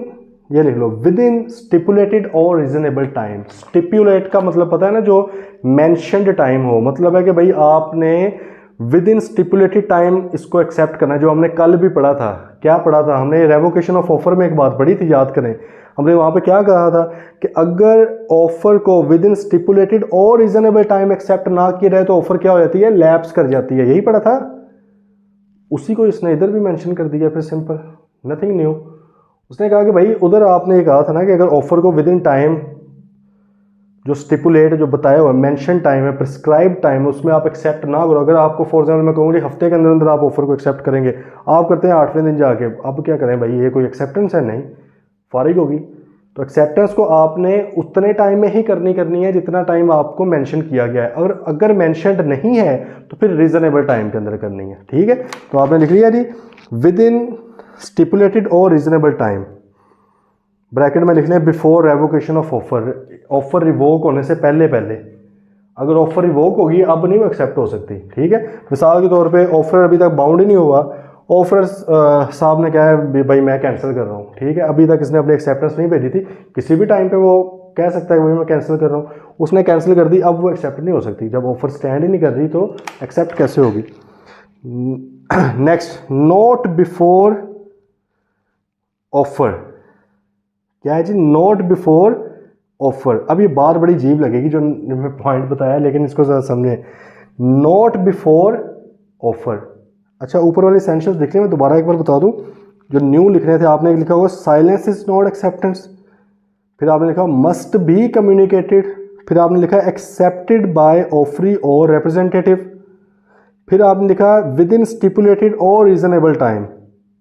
ये लिख लो, विद इन स्टिपुलेटेड और रीजनेबल टाइम। स्टिपुलेट का मतलब पता है ना, जो मेंशन्ड टाइम हो, मतलब है कि भाई आपने विद इन स्टिपुलेटेड टाइम इसको एक्सेप्ट करना है। जो हमने कल भी पढ़ा था, क्या पढ़ा था हमने, रेवोकेशन ऑफ ऑफर में एक बात पढ़ी थी, याद करें, हमने वहाँ पे क्या कहा था कि अगर ऑफर को विद इन स्टिपुलेटेड और रीजनेबल टाइम एक्सेप्ट ना किया जाए तो ऑफर क्या हो जाती है, लैप्स कर जाती है, यही पढ़ा था। उसी को इसने इधर भी मेंशन कर दिया, फिर सिंपल, नथिंग न्यू। उसने कहा कि भाई उधर आपने ये कहा था ना कि अगर ऑफर को विद इन टाइम, जो स्टिपुलेट जो बताया हुआ मेंशन टाइम है, प्रिस्क्राइब टाइम, उसमें आप एक्सेप्ट ना करो। अगर आपको फॉर एग्जाम्पल मैं कहूँगी हफ्ते के अंदर अंदर आप ऑफर को एक्सेप्ट करेंगे, आप करते हैं 8वें दिन जाके, अब क्या करें भाई, ये कोई एक्सेप्टेंस है, नहीं, फारिग होगी। तो एक्सेप्टेंस को आपने उतने टाइम में ही करनी है जितना टाइम आपको मेंशन किया गया है, और अगर मेंशनड नहीं है तो फिर रीजनेबल टाइम के अंदर करनी है। ठीक है, तो आपने लिख लिया जी विद इन स्टिपुलेटेड और रीजनेबल टाइम, ब्रैकेट में लिख लें before revocation of offer, offer revoke होने से पहले पहले। अगर ऑफर रिवोक होगी अब नहीं वो एक्सेप्ट हो सकती, ठीक है। मिसाल के तौर पे ऑफर अभी तक बाउंड ही नहीं हुआ, ऑफर साहब ने कहा है भाई मैं कैंसिल कर रहा हूँ, ठीक है, अभी तक इसने अपनी एक्सेप्टेंस नहीं भेजी थी, किसी भी टाइम पे वो कह सकता है भाई मैं कैंसिल कर रहा हूँ, उसने कैंसिल कर दी, अब वो एक्सेप्ट नहीं हो सकती। जब ऑफर स्टैंड ही नहीं कर रही तो एक्सेप्ट कैसे होगी। नेक्स्ट, नोट बिफोर ऑफर, क्या है जी, नोट बिफोर ऑफर। अब ये बार बड़ी अजीब लगेगी जो मैं पॉइंट बताया, लेकिन इसको ज़रा समझें। नोट बिफोर ऑफर, अच्छा ऊपर वाले एसेंशियल्स लिख लें, मैं दोबारा एक बार बता दूं, जो न्यू लिखने थे आपने लिखा होगा साइलेंस इज नॉट एक्सेप्टेंस, फिर आपने लिखा मस्ट बी कम्युनिकेटेड, फिर आपने लिखा एक्सेप्टेड बाय ऑफरी और रिप्रेजेंटेटिव, फिर आपने लिखा विद इन स्टिपुलेटेड और reasonable time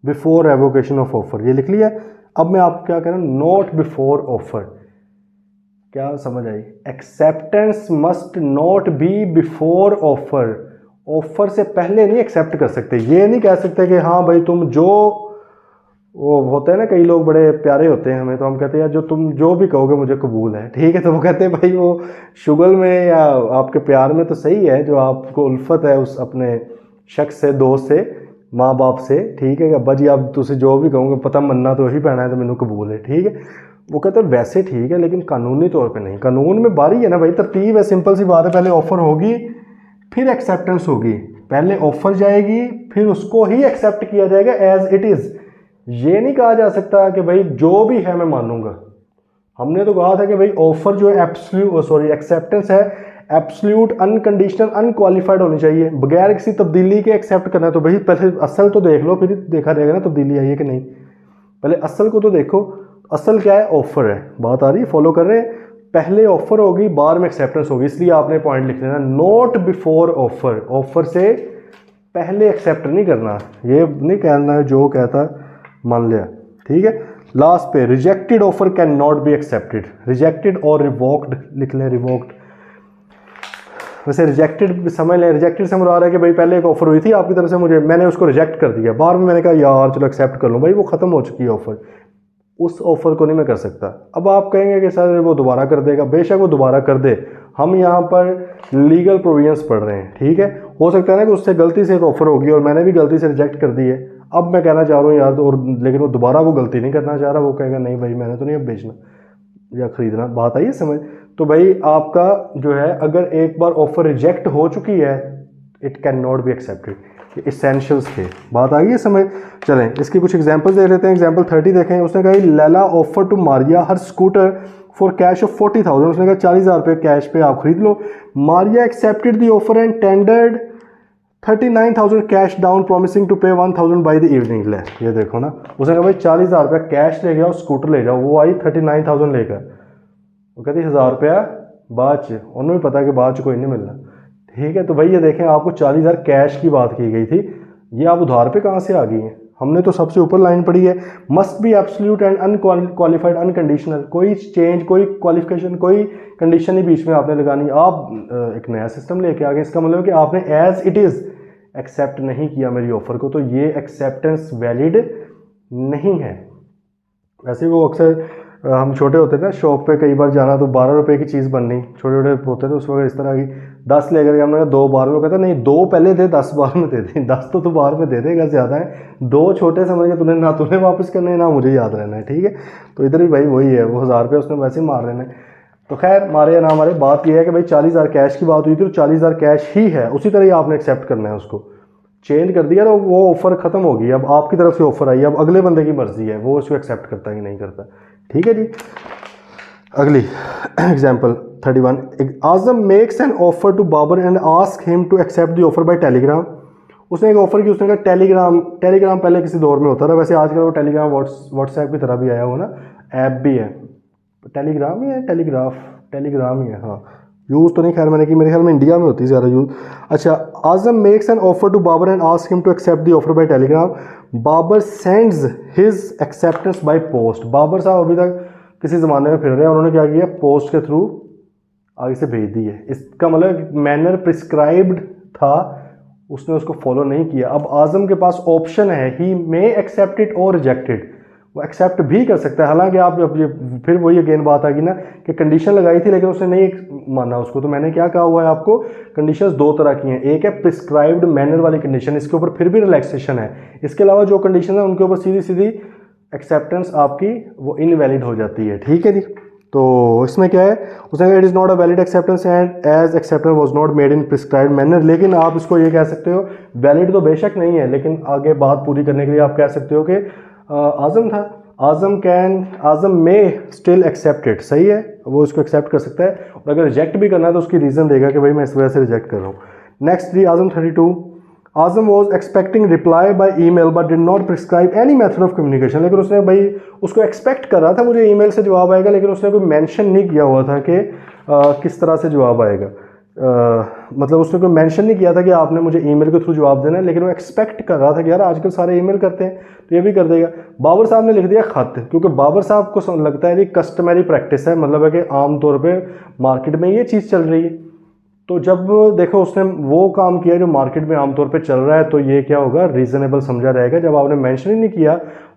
before revocation of offer, ये लिख लिया। अब मैं आपको क्या कह रहा हूँ, नोट बिफोर ऑफर, क्या समझ आई। Acceptance must not be before offer, offer से पहले नहीं एक्सेप्ट कर सकते। ये नहीं कह सकते कि हाँ भाई तुम जो, वो होते हैं ना कई लोग बड़े प्यारे होते हैं हमें, तो हम कहते हैं यार जो तुम जो भी कहोगे मुझे कबूल है, ठीक है, तो वो कहते हैं भाई वो शुगल में या आपके प्यार में तो सही है, जो आपको उल्फत है उस अपने शख्स से, दोस्त से, माँ बाप से, ठीक है, अब्बा जी आप तुझे जो भी कहोगे पता मनना तो वही पैना है तो मैंने कबूल है, ठीक है। वो कहते हैं वैसे ठीक है लेकिन कानूनी तौर पे नहीं, कानून में बारी है ना भाई, तरतीब है, सिंपल सी बात है, पहले ऑफर होगी फिर एक्सेप्टेंस होगी, पहले ऑफर जाएगी फिर उसको ही एक्सेप्ट किया जाएगा एज इट इज़। ये नहीं कहा जा सकता कि भाई जो भी है मैं मानूंगा। हमने तो कहा था कि भाई ऑफर जो है एक्सेप्टेंस है एब्सोल्यूट अनकंडीशनल अनक्वालिफाइड होनी चाहिए, बगैर किसी तब्दीली के एक्सेप्ट करना है। तो भाई पहले असल तो देख लो, फिर देखा जाएगा ना तब्दीली आई है कि नहीं, पहले असल को तो देखो। असल क्या है, ऑफर है, बात आ रही है, फॉलो कर रहे हैं। पहले ऑफर होगी बाद में एक्सेप्टेंस होगी, इसलिए आपने पॉइंट लिख लेना नोट बिफोर ऑफर, ऑफर से पहले एक्सेप्ट नहीं करना, ये नहीं कहना है जो कहता मान लिया, ठीक है। लास्ट पे rejected offer can not be accepted, rejected और रिवोक्ड लिख लें, रिवोक्ड। वैसे रिजेक्टेड समझ लें, रिजेक्टेड से मुराद है कि भाई पहले एक ऑफर हुई थी आपकी तरफ से मुझे, मैंने उसको रिजेक्ट कर दिया, बाद में मैंने कहा यार चलो एक्सेप्ट कर लूँ, भाई वो ख़त्म हो चुकी है ऑफर, उस ऑफर को नहीं मैं कर सकता। अब आप कहेंगे कि सर वो दोबारा कर देगा, बेशक वो दोबारा कर दे, हम यहाँ पर लीगल प्रोविजंस पढ़ रहे हैं, ठीक है। हो सकता है ना कि उससे गलती से एक ऑफर होगी और मैंने भी गलती से रिजेक्ट कर दी है, अब मैं कहना चाह रहा हूँ यार, और लेकिन वो दोबारा वो गलती नहीं करना चाह रहा, वो कहेगा नहीं भाई मैंने तो नहीं अब बेचना या खरीदना, बात आई है समझ। तो भाई आपका जो है अगर एक बार ऑफर रिजेक्ट हो चुकी है it can not be accepted, essentials थे, बात आ गई है समझ। चलें इसकी कुछ एग्जांपल्स देख लेते हैं। एग्जांपल 30 देखें, उसने कहा Laila offer to Maria her scooter for cash of 40,000, उसने कहा 40,000 रुपये कैश पे आप खरीद लो। Maria accepted the offer and tendered 39,000 cash down promising to pay 1,000 by the evening. ले ये देखो ना, उसने कहा भाई 40,000 रुपया कैश ले जाओ, स्कूटर ले जाओ, वो आई 39,000 लेकर, वो कहती 1,000 रुपया बाद च, उन्होंने भी पता कि बाद च कोई नहीं मिलना, ठीक है। तो भाई ये देखें आपको 40,000 कैश की बात की गई थी, ये आप उधार पे कहाँ से आ गई हैं। हमने तो सबसे ऊपर लाइन पढ़ी है must be absolute and unqualified unconditional, कोई चेंज कोई क्वालिफिकेशन कोई कंडीशन ही बीच में आपने लगानी। आप एक नया सिस्टम लेके आ गए, इसका मतलब कि आपने एज इट इज़ एक्सेप्ट नहीं किया मेरी ऑफर को, तो ये एक्सेप्टेंस वैलिड नहीं है। वैसे वो अक्सर हम छोटे होते थे ना, शॉप पे कई बार जाना तो 12 रुपए की चीज़ बननी, छोटे छोटे होते थे उस वक्त, इस तरह की 10 लेकर हमने कहा 2 12 में, कहता नहीं 2 पहले दे 10 12 में दे दे, 10 तो तू 12 में दे देगा, ज़्यादा है 2 छोटे समझ के तूने ना तूने वापस करने ना मुझे याद रहना है, ठीक है। तो इधर भी भाई वही है, वो 1,000 रुपये उसने वैसे ही मार लेना है। तो खैर मारे या ना मारे, बात यह है कि भाई 40,000 कैश की बात हुई थी तो 40,000 कैश ही है, उसी तरह ही आपने एक्सेप्ट करना है। उसको चेंज कर दिया तो वो ऑफर ख़त्म हो गई, अब आपकी तरफ से ऑफर आई, अब अगले बंदे की मर्जी है वो उसको एक्सेप्ट करता है कि नहीं करता, ठीक है जी। अगली example 31, Azam makes an offer to Babar and ask him to accept the offer by telegram. उसने एक ऑफर की, उसने कहा टेलीग्राम पहले किसी दौर में होता था, वैसे आजकल वो टेलीग्राम व्हाट्सएप की तरह भी आया हो ना, ऐप भी है, टेलीग्राम ही है, टेलीग्राम ही है, हाँ यूज़ तो नहीं खैर मैंने की, मेरे ख्याल में इंडिया में होती है ज़्यादा यूज़। अच्छा, Azam makes an offer to Babar and ask him to accept the offer by telegram, Babar sends his acceptance by post. Babar sahab अभी तक किसी ज़माने में फिर रहे हैं, उन्होंने क्या किया, पोस्ट के थ्रू आगे से भेज दी है। इसका मतलब मैनर प्रिस्क्राइब्ड था, उसने उसको फॉलो नहीं किया। अब आजम के पास ऑप्शन है, ही मे एक्सेप्ट इट और रिजेक्ट इट, वो एक्सेप्ट भी कर सकता है। हालांकि आप अब ये फिर वही अगेन बात आ गई ना कि कंडीशन लगाई थी लेकिन उसने नहीं माना उसको। तो मैंने क्या कहा हुआ है आपको, कंडीशंस दो तरह की हैं, एक है प्रिस्क्राइब्ड मैनर वाली कंडीशन, इसके ऊपर फिर भी रिलैक्सेशन है। इसके अलावा जो कंडीशन है उनके ऊपर सीधी सीधी एक्सेप्टेंस आपकी वो इनवैलिड हो जाती है। ठीक है जी। तो इसमें क्या है, उसने कहा it is not a valid acceptance and as acceptance was not made in prescribed manner. लेकिन आप इसको ये कह सकते हो, वैलिड तो बेशक नहीं है लेकिन आगे बात पूरी करने के लिए आप कह सकते हो कि आज़म था, आज़म में स्टिल एक्सेप्टेड, सही है, वो इसको एक्सेप्ट कर सकता है। और अगर रिजेक्ट भी करना है तो उसकी रीज़न देगा कि भाई मैं इस वजह से रिजेक्ट कर रहा हूँ। नेक्स्ट जी Azam 32, Azam was expecting reply by email but did not prescribe any method of communication. लेकिन उसने भाई उसको एक्सपेक्ट कर रहा था मुझे ईमेल से जवाब आएगा, लेकिन उसने कोई मेंशन नहीं किया हुआ था कि किस तरह से जवाब आएगा। मतलब उसने कोई मेंशन नहीं किया था कि आपने मुझे ईमेल के थ्रू जवाब देना है, लेकिन वो एक्सपेक्ट कर रहा था कि यार आजकल सारे ईमेल करते हैं तो ये भी कर देगा। बाबर साहब ने लिख दिया खत, क्योंकि बाबर साहब को लगता है कि कस्टमरी प्रैक्टिस है, मतलब है कि आम तौर पे मार्केट में ये चीज़ चल रही है। तो जब देखो उसने वो काम किया जो मार्केट में आमतौर पे चल रहा है तो ये क्या होगा, रीज़नेबल समझा रहेगा। जब आपने मेंशन ही नहीं किया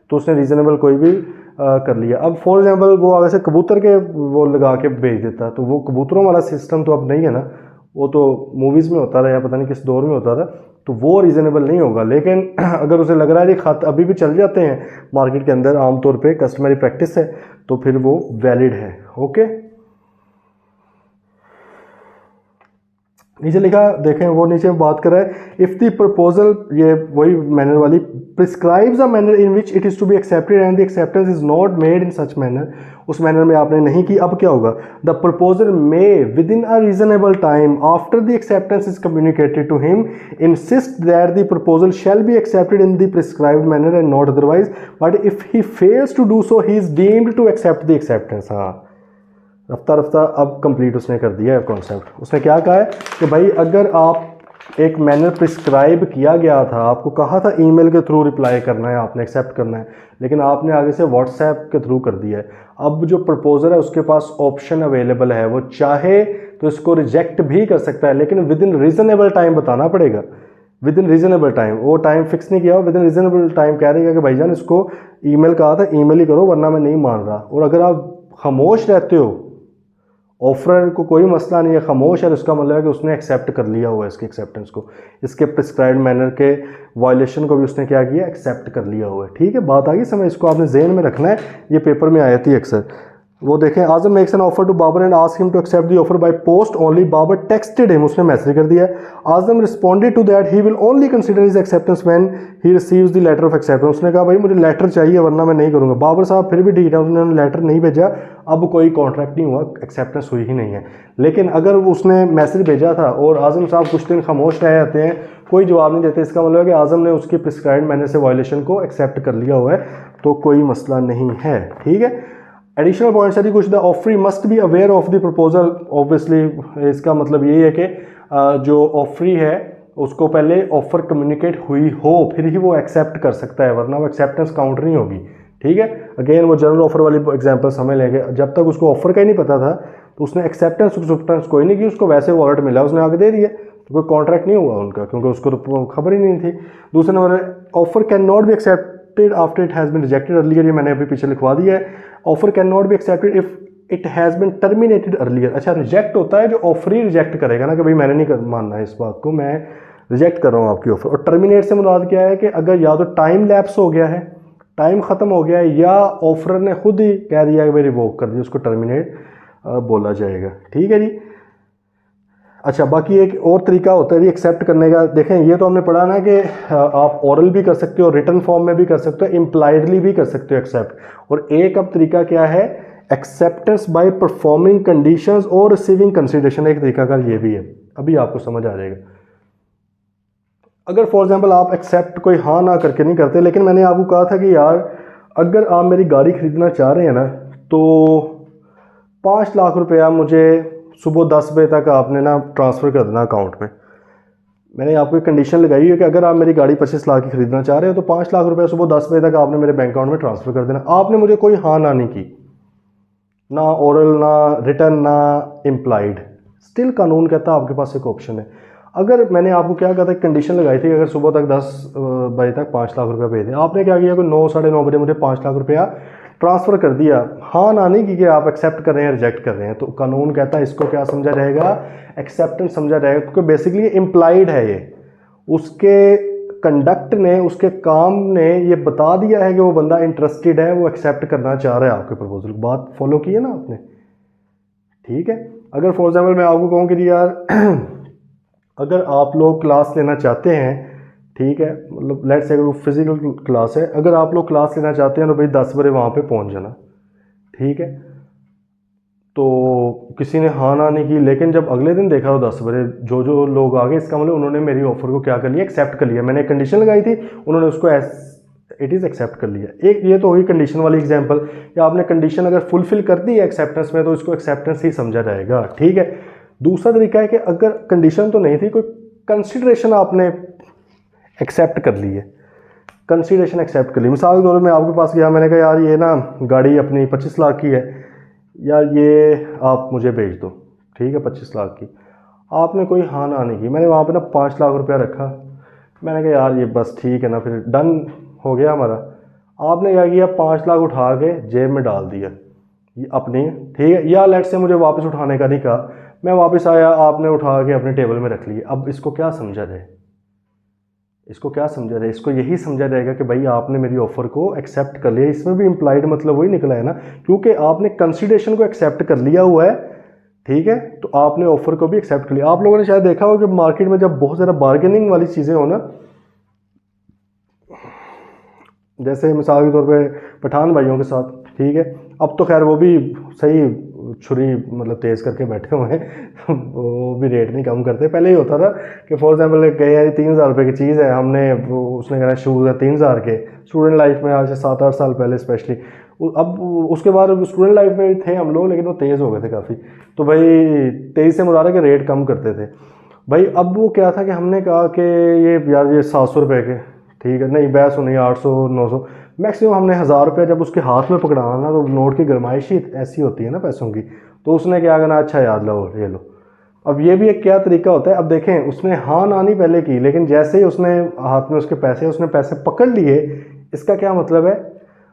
तो उसने रीज़नेबल कोई भी कर लिया। अब फॉर एग्जांपल वो आगे से कबूतर के वो लगा के भेज देता, तो वो कबूतरों वाला सिस्टम तो अब नहीं है ना, वो तो मूवीज़ में होता रहा या पता नहीं किस दौर में होता था, तो वो रीज़नेबल नहीं होगा। लेकिन अगर उसे लग रहा है कि खत अभी भी चल जाते हैं मार्केट के अंदर, आमतौर पर कस्टमरी प्रैक्टिस है, तो फिर वो वैलिड है। ओके, नीचे लिखा देखें, वो नीचे बात कर रहा है इफ़ द प्रपोजल, ये वही मैनर वाली, prescribes a manner in which it is to be accepted and the acceptance is not made in such manner, उस मैनर में आपने नहीं की, अब क्या होगा, the proposal may within a reasonable time after the acceptance is communicated to him insist that the proposal shall be accepted in the prescribed manner and not otherwise, but if he fails to do so he is deemed to accept the acceptance. हाँ, रफ्ता रफ्ता अब complete उसने कर दिया है concept. उसने क्या कहा है कि भाई अगर आप एक मैनर प्रिस्क्राइब किया गया था, आपको कहा था ईमेल के थ्रू रिप्लाई करना है, आपने एक्सेप्ट करना है, लेकिन आपने आगे से व्हाट्सएप के थ्रू कर दिया है। अब जो प्रपोजर है उसके पास ऑप्शन अवेलेबल है, वो चाहे तो इसको रिजेक्ट भी कर सकता है, लेकिन विद इन रीजनेबल टाइम बताना पड़ेगा। विद इन रीजनेबल टाइम, वो टाइम फिक्स नहीं किया, विद इन रीजनेबल टाइम कह देगा कि भाईजान इसको ईमेल कहा था, ईमेल ही करो वरना मैं नहीं मान रहा। और अगर आप खामोश रहते हो, ऑफर को कोई मसला नहीं है, खामोश है, इसका मतलब है कि उसने एक्सेप्ट कर लिया हुआ है इसके एक्सेप्टेंस को, इसके प्रिस्क्राइब्ड मैनर के वायलेशन को भी उसने क्या किया, एक्सेप्ट कर लिया हुआ है। ठीक है, बात आ गई समझ, इसको आपने जहन में रखना है, ये पेपर में आई थी अक्सर। वो देखें, Azam makes an offer to Babar and ask him to accept the offer by post only, Babar texted him, उसने मैसेज कर दिया। Azam responded to that he will only consider his acceptance when he receives the letter of acceptance, उसने कहा भाई मुझे letter चाहिए वरना मैं नहीं करूँगा। बाबर साहब फिर भी ठीक है, उन्होंने लेटर नहीं भेजा, अब कोई कॉन्ट्रैक्ट नहीं हुआ, एक्सेप्टेंस हुई ही नहीं है। लेकिन अगर उसने मैसेज भेजा था और आज़म साहब कुछ दिन खामोश रह जाते हैं, कोई जवाब नहीं देते, इसका मतलब है कि आज़म ने उसकी प्रिस्क्राइब्ड मैनर से वायलेशन को एक्सेप्ट कर लिया हुआ है, तो कोई मसला नहीं है। ठीक है, एडिशनल पॉइंट्स है कुछ, the offeree must be aware of the proposal. Obviously इसका मतलब यही है कि जो ऑफरी है उसको पहले ऑफर कम्युनिकेट हुई हो फिर ही वो एक्सेप्ट कर सकता है, वरना वो एक्सेप्टेंस काउंट नहीं होगी। ठीक है, अगेन वो जनरल ऑफर वाली एग्जांपल समझ लेंगे। जब तक उसको ऑफर का ही नहीं पता था तो उसने एक्सेप्टेंस कोई नहीं की, उसको वैसे वॉलेट मिला, उसने आगे दे दिया, तो कोई कॉन्ट्रैक्ट नहीं हुआ उनका, क्योंकि उसको तो खबर ही नहीं थी। दूसरे number, offer can not be accepted after it has been rejected earlier, ये मैंने अभी पीछे लिखवा दिया है। Offer can not be accepted if it has been terminated earlier. अच्छा, रिजेक्ट होता है जो ऑफर ही रिजेक्ट करेगा ना, कि भाई मैंने नहीं मानना है इस बात को, मैं रिजेक्ट कर रहा हूँ आपकी ऑफर। और टर्मिनेट से मुराद क्या है कि अगर या तो टाइम लैप्स हो गया है, टाइम ख़त्म हो गया है, या ऑफर ने खुद ही कह दिया कि भाई रिवोक कर दिया, उसको टर्मिनेट बोला जाएगा। ठीक है जी। अच्छा, बाकी एक और तरीका होता है जी एक्सेप्ट करने का। देखें, ये तो हमने पढ़ा ना कि आप ओरल भी कर सकते हो, रिटन फॉर्म में भी कर सकते हो, इम्प्लाइडली भी कर सकते हो एक्सेप्ट। और एक अब तरीका क्या है, एक्सेप्टेंस बाय परफॉर्मिंग कंडीशंस और रिसीविंग कंसीडरेशन, एक तरीका का ये भी है, अभी आपको समझ आ जाएगा। अगर फॉर एग्जांपल आप एक्सेप्ट कोई हाँ ना करके नहीं करते, लेकिन मैंने आपको कहा था कि यार अगर आप मेरी गाड़ी ख़रीदना चाह रहे हैं ना, तो 5 लाख रुपया मुझे सुबह 10 बजे तक आपने ना ट्रांसफ़र कर देना अकाउंट में। मैंने आपको एक कंडीशन लगाई है कि अगर आप मेरी गाड़ी 25 लाख की ख़रीदना चाह रहे हो तो 5 लाख रुपया सुबह 10 बजे तक आपने मेरे बैंक अकाउंट में ट्रांसफ़र कर देना। आपने मुझे कोई हाँ ना नहीं की, ना ओरल, ना रिटन, ना इम्प्लाइड, स्टिल कानून कहता है आपके पास एक ऑप्शन है। अगर मैंने आपको क्या कहा था, कंडीशन लगाई थी, अगर सुबह तक 10 बजे तक 5 लाख रुपया भेज दें, आपने क्या किया कि 9 साढ़े 9 बजे मुझे 5 लाख रुपया ट्रांसफ़र कर दिया, हाँ ना नहीं की कि आप एक्सेप्ट कर रहे हैं रिजेक्ट कर रहे हैं, तो कानून कहता है इसको क्या समझा जाएगा, एक्सेप्टेंस समझा जाएगा, क्योंकि बेसिकली इम्प्लाइड है ये, उसके कंडक्ट ने, उसके काम ने ये बता दिया है कि वो बंदा इंटरेस्टेड है, वो एक्सेप्ट करना चाह रहा है आपके प्रपोजल। बात फॉलो की है ना आपने, ठीक है। अगर फॉर एग्जाम्पल मैं आपको कहूँ कि यार अगर आप लोग क्लास लेना चाहते हैं, ठीक है, मतलब लेट्स से फिजिकल क्लास है, अगर आप लोग क्लास लेना चाहते हैं तो भाई 10 बजे वहाँ पे पहुँच जाना, ठीक है। तो किसी ने हाँ ना नहीं की, लेकिन जब अगले दिन देखा तो 10 बजे जो लोग आ गए, इसका मतलब उन्होंने मेरी ऑफर को क्या कर लिया, एक्सेप्ट कर लिया। मैंने एक कंडीशन लगाई थी, उन्होंने उसको इट इज़ एक्सेप्ट कर लिया। एक ये तो हुई कंडीशन वाली एग्जांपल, या आपने कंडीशन अगर फुलफिल कर दी है एक्सेप्टेंस में तो इसको एक्सेप्टेंस ही समझा जाएगा, ठीक है। दूसरा तरीका है कि अगर कंडीशन तो नहीं थी, कोई कंसिडरेशन आपने एक्सेप्ट कर ली है, कंसिडरेशन एक्सेप्ट कर ली। मिसाल के तौर पर मैं आपके पास गया, मैंने कहा यार ये ना गाड़ी अपनी 25 लाख की है, या ये आप मुझे भेज दो, ठीक है, 25 लाख की। आपने कोई हाँ ना नहीं की, मैंने वहाँ पे ना 5 लाख रुपया रखा, मैंने कहा यार ये बस ठीक है ना, फिर डन हो गया हमारा। आपने क्या किया, 5 लाख उठा के जेब में डाल दिया अपनी, ठीक है, या लेट से मुझे वापस उठाने का नहीं कहा, मैं वापस आया, आपने उठा के अपने टेबल में रख लिया। अब इसको क्या समझा जाए, इसको क्या समझा जाए, इसको यही समझा जाएगा कि भाई आपने मेरी ऑफर को एक्सेप्ट कर लिया। इसमें भी इम्प्लाइड मतलब वही निकला है ना, क्योंकि आपने कंसिडरेशन को एक्सेप्ट कर लिया हुआ है, ठीक है, तो आपने ऑफर को भी एक्सेप्ट कर लिया। आप लोगों ने शायद देखा हो कि मार्केट में जब बहुत ज़्यादा बार्गेनिंग वाली चीज़ें हो ना, जैसे मिसाल के तौर पे पठान भाइयों के साथ, ठीक है, अब तो खैर वो भी सही छुरी मतलब तेज़ करके बैठे हुए हैं वो भी रेट नहीं कम करते। पहले ही होता था कि फॉर एग्जांपल कहे यार 3,000 रुपये की चीज़ है, हमने उसने कहना शूज़ है 3,000 के, स्टूडेंट लाइफ में आज से 7-8 साल पहले स्पेशली। अब उसके बाद स्टूडेंट लाइफ में थे हम लोग, लेकिन वो तेज़ हो गए थे काफ़ी, तो भाई तेज़ से मुराद है कि रेट कम करते थे भाई। अब वो क्या था कि हमने कहा कि ये यार ये 700 रुपये के, ठीक है, नहीं बहस नहीं, 800-900 मैक्सिमम हमने 1,000 रुपया जब उसके हाथ में पकड़ाना ना, तो नोट की गरमाइश ही ऐसी होती है ना पैसों की, तो उसने क्या करना, अच्छा याद लो ये लो। अब ये भी एक क्या तरीका होता है, अब देखें उसने हाँ ना नहीं पहले की, लेकिन जैसे ही उसने हाथ में उसके पैसे, उसने पैसे पकड़ लिए, इसका क्या मतलब है,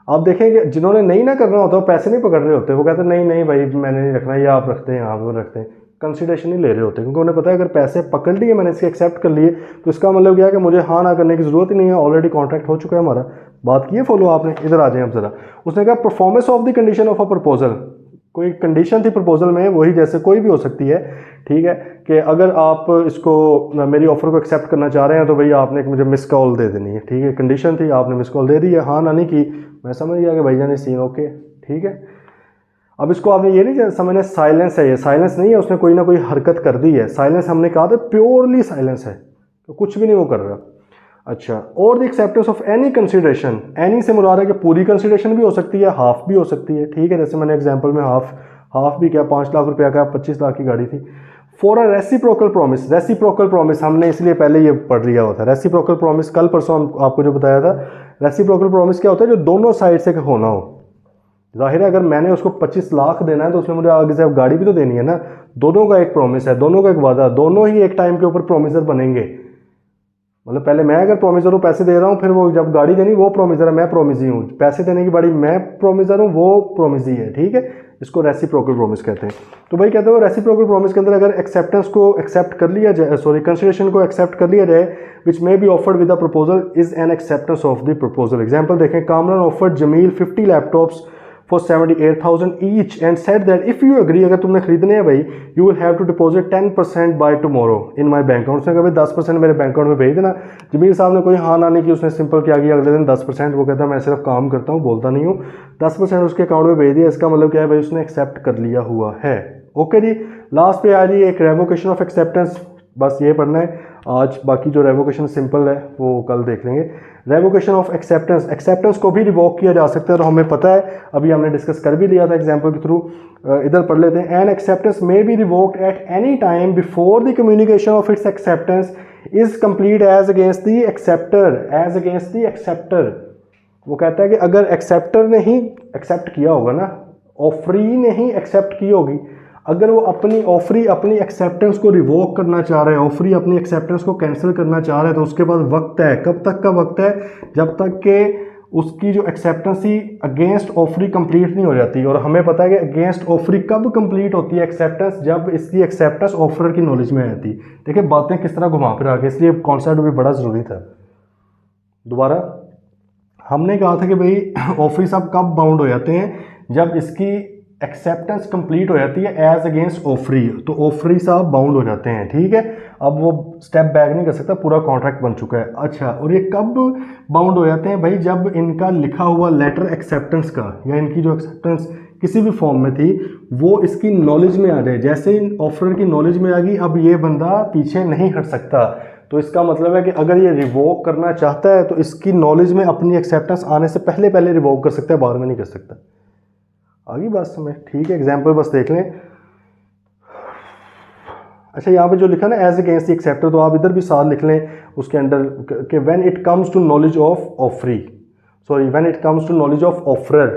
आप देखें कि जिन्होंने नहीं ना करना होता वो पैसे नहीं पकड़ रहे होते, वो कहते हैं नहीं नहीं भाई मैंने नहीं रखना, ये आप रखते हैं, आप वो रखते हैं, कंसिडरेशन नहीं ले रहे होते, क्योंकि उन्हें पता है अगर पैसे पकड़ लिए मैंने इसके एक्सेप्ट कर लिए तो इसका मतलब क्या है कि मुझे हाँ ना करने की ज़रूरत ही नहीं है, ऑलरेडी कॉन्ट्रैक्ट हो चुका है हमारा। बात की है फॉलो आपने, इधर आ जाए अब ज़रा। उसने कहा performance of the condition of a proposal, कोई कंडीशन थी प्रपोजल में, वही जैसे कोई भी हो सकती है, ठीक है, कि अगर आप इसको मेरी ऑफर को एक्सेप्ट करना चाह रहे हैं तो भाई आपने एक मुझे मिस कॉल दे देनी है, ठीक है, कंडीशन थी, आपने मिस कॉल दे दी है, हाँ ना नहीं की, मैं समझ गया कि भाईजान ने सीन ओके, ठीक है। अब इसको आपने ये नहीं समझना साइलेंस है, ये साइलेंस नहीं है, उसने कोई ना कोई हरकत कर दी है। साइलेंस हमने कहा था प्योरली साइलेंस है, तो कुछ भी नहीं वो कर रहा। अच्छा, और the acceptance of any consideration, any से मुराद है कि पूरी कंसिडरेशन भी हो सकती है, हाफ भी हो सकती है, ठीक है, जैसे मैंने एग्जांपल में हाफ भी क्या, 5 लाख रुपया का 25 लाख की गाड़ी थी। For a reciprocal promise, reciprocal promise हमने इसलिए पहले ये पढ़ लिया होता है। रेसिप्रोकल प्रॉमिस कल परसों आपको जो बताया था, रेसिप्रोकल प्रॉमिस क्या होता है, जो दोनों साइड से होना हो। जाहिर है अगर मैंने उसको 25 लाख देना है तो उसमें मुझे आगे से गाड़ी भी तो देनी है ना, दोनों का एक प्रॉमिस है, दोनों का एक वादा, दोनों ही एक टाइम के ऊपर प्रॉमिसर बनेंगे। मतलब पहले मैं अगर प्रॉमिसर हूँ, पैसे दे रहा हूँ, फिर वो जब गाड़ी देनी वो प्रॉमिसर है, मैं प्रॉमिसी हूँ, पैसे देने की बारी मैं प्रॉमिसर हूँ, वो प्रॉमिसी है, ठीक है, इसको रेसिप्रोकल प्रॉमिस कहते हैं। तो भाई कहते हैं रेसिप्रोकल प्रॉमिस के अंदर अगर एक्सेप्टेंस को एक्सेप्ट कर लिया जाए, सॉरी कंसिडरेशन को एक्सेप्ट कर लिया जाए, which may be offered with the proposal is an acceptance of the proposal. Example देखें, Kamran offered Jamil 50 laptops for 78,000 each and said that if you agree, अगर तुमने खरीदने हैं भाई, you will have to deposit 10% by tomorrow in my bank account। उसने कहा भाई 10% मेरे बैंक अकाउंट में भेज देना। जमील साहब ने कोई हाँ ना नहीं की, उसने सिंपल क्या किया, अगले दिन 10%, वो कहता मैं सिर्फ काम करता हूँ, बोलता नहीं हूँ, 10% उसके अकाउंट में भेज दिया। इसका मतलब क्या है भाई, उसने एक्सेप्ट कर लिया हुआ है। ओके जी, लास्ट पे आ रही है एक रेवोकेशन ऑफ एक्सेप्टेंस, बस ये पढ़ना है आज, बाकी जो रेवोकेशन सिंपल है वो कल देख लेंगे। रेवोकेशन ऑफ एक्सेप्टेंस, एक्सेप्टेंस को भी रिवोक किया जा सकता है, तो हमें पता है, अभी हमने डिस्कस कर भी लिया था एग्जांपल के थ्रू। इधर पढ़ लेते हैं, an acceptance may be revoked at any time before the communication of its acceptance is complete as against the acceptor, as against the acceptor. वो कहता है कि अगर एक्सेप्टर ने ही एक्सेप्ट किया होगा ना, ऑफरी ने ही एक्सेप्ट की होगी, अगर वो अपनी अपनी एक्सेप्टेंस को रिवोक करना चाह रहे हैं, ऑफरी अपनी एक्सेप्टेंस को कैंसिल करना चाह रहे हैं, तो उसके पास वक्त है। कब तक का वक्त है? जब तक कि उसकी जो एक्सेप्टेंस थी अगेंस्ट ऑफरी कंप्लीट नहीं हो जाती। और हमें पता है कि अगेंस्ट ऑफरी कब कंप्लीट होती है एक्सेप्टेंस? जब इसकी एक्सेप्टेंस ऑफर की नॉलेज में आती। देखिए बातें किस तरह घुमा फिर आके, इसलिए कॉन्सेप्ट भी बड़ा ज़रूरी था। दोबारा हमने कहा था कि भाई ऑफरी साहब कब बाउंड हो जाते हैं? जब इसकी एक्सेप्टेंस कंप्लीट हो जाती है एज अगेंस्ट ऑफरी, तो ऑफरी साहब बाउंड हो जाते हैं। ठीक है, अब वो स्टेप बैक नहीं कर सकता, पूरा कॉन्ट्रैक्ट बन चुका है। अच्छा, और ये कब बाउंड हो जाते हैं भाई? जब इनका लिखा हुआ लेटर एक्सेप्टेंस का, या इनकी जो एक्सेप्टेंस किसी भी फॉर्म में थी वो इसकी नॉलेज में आ जाए। जैसे इन ऑफर की नॉलेज में आ गई, अब ये बंदा पीछे नहीं हट सकता। तो इसका मतलब है कि अगर ये रिवोक करना चाहता है तो इसकी नॉलेज में अपनी एक्सेप्टेंस आने से पहले पहले रिवोक कर सकता है, बाद में नहीं कर सकता। आगे बात समझ? ठीक है, एग्जाम्पल बस देख लें। अच्छा, यहाँ पे जो लिखा ना एज अगेंस्ट द एक्सेप्टर, तो आप इधर भी साथ लिख लें उसके अंदर कि when it comes to knowledge of offeree, sorry when it comes to knowledge of offerer.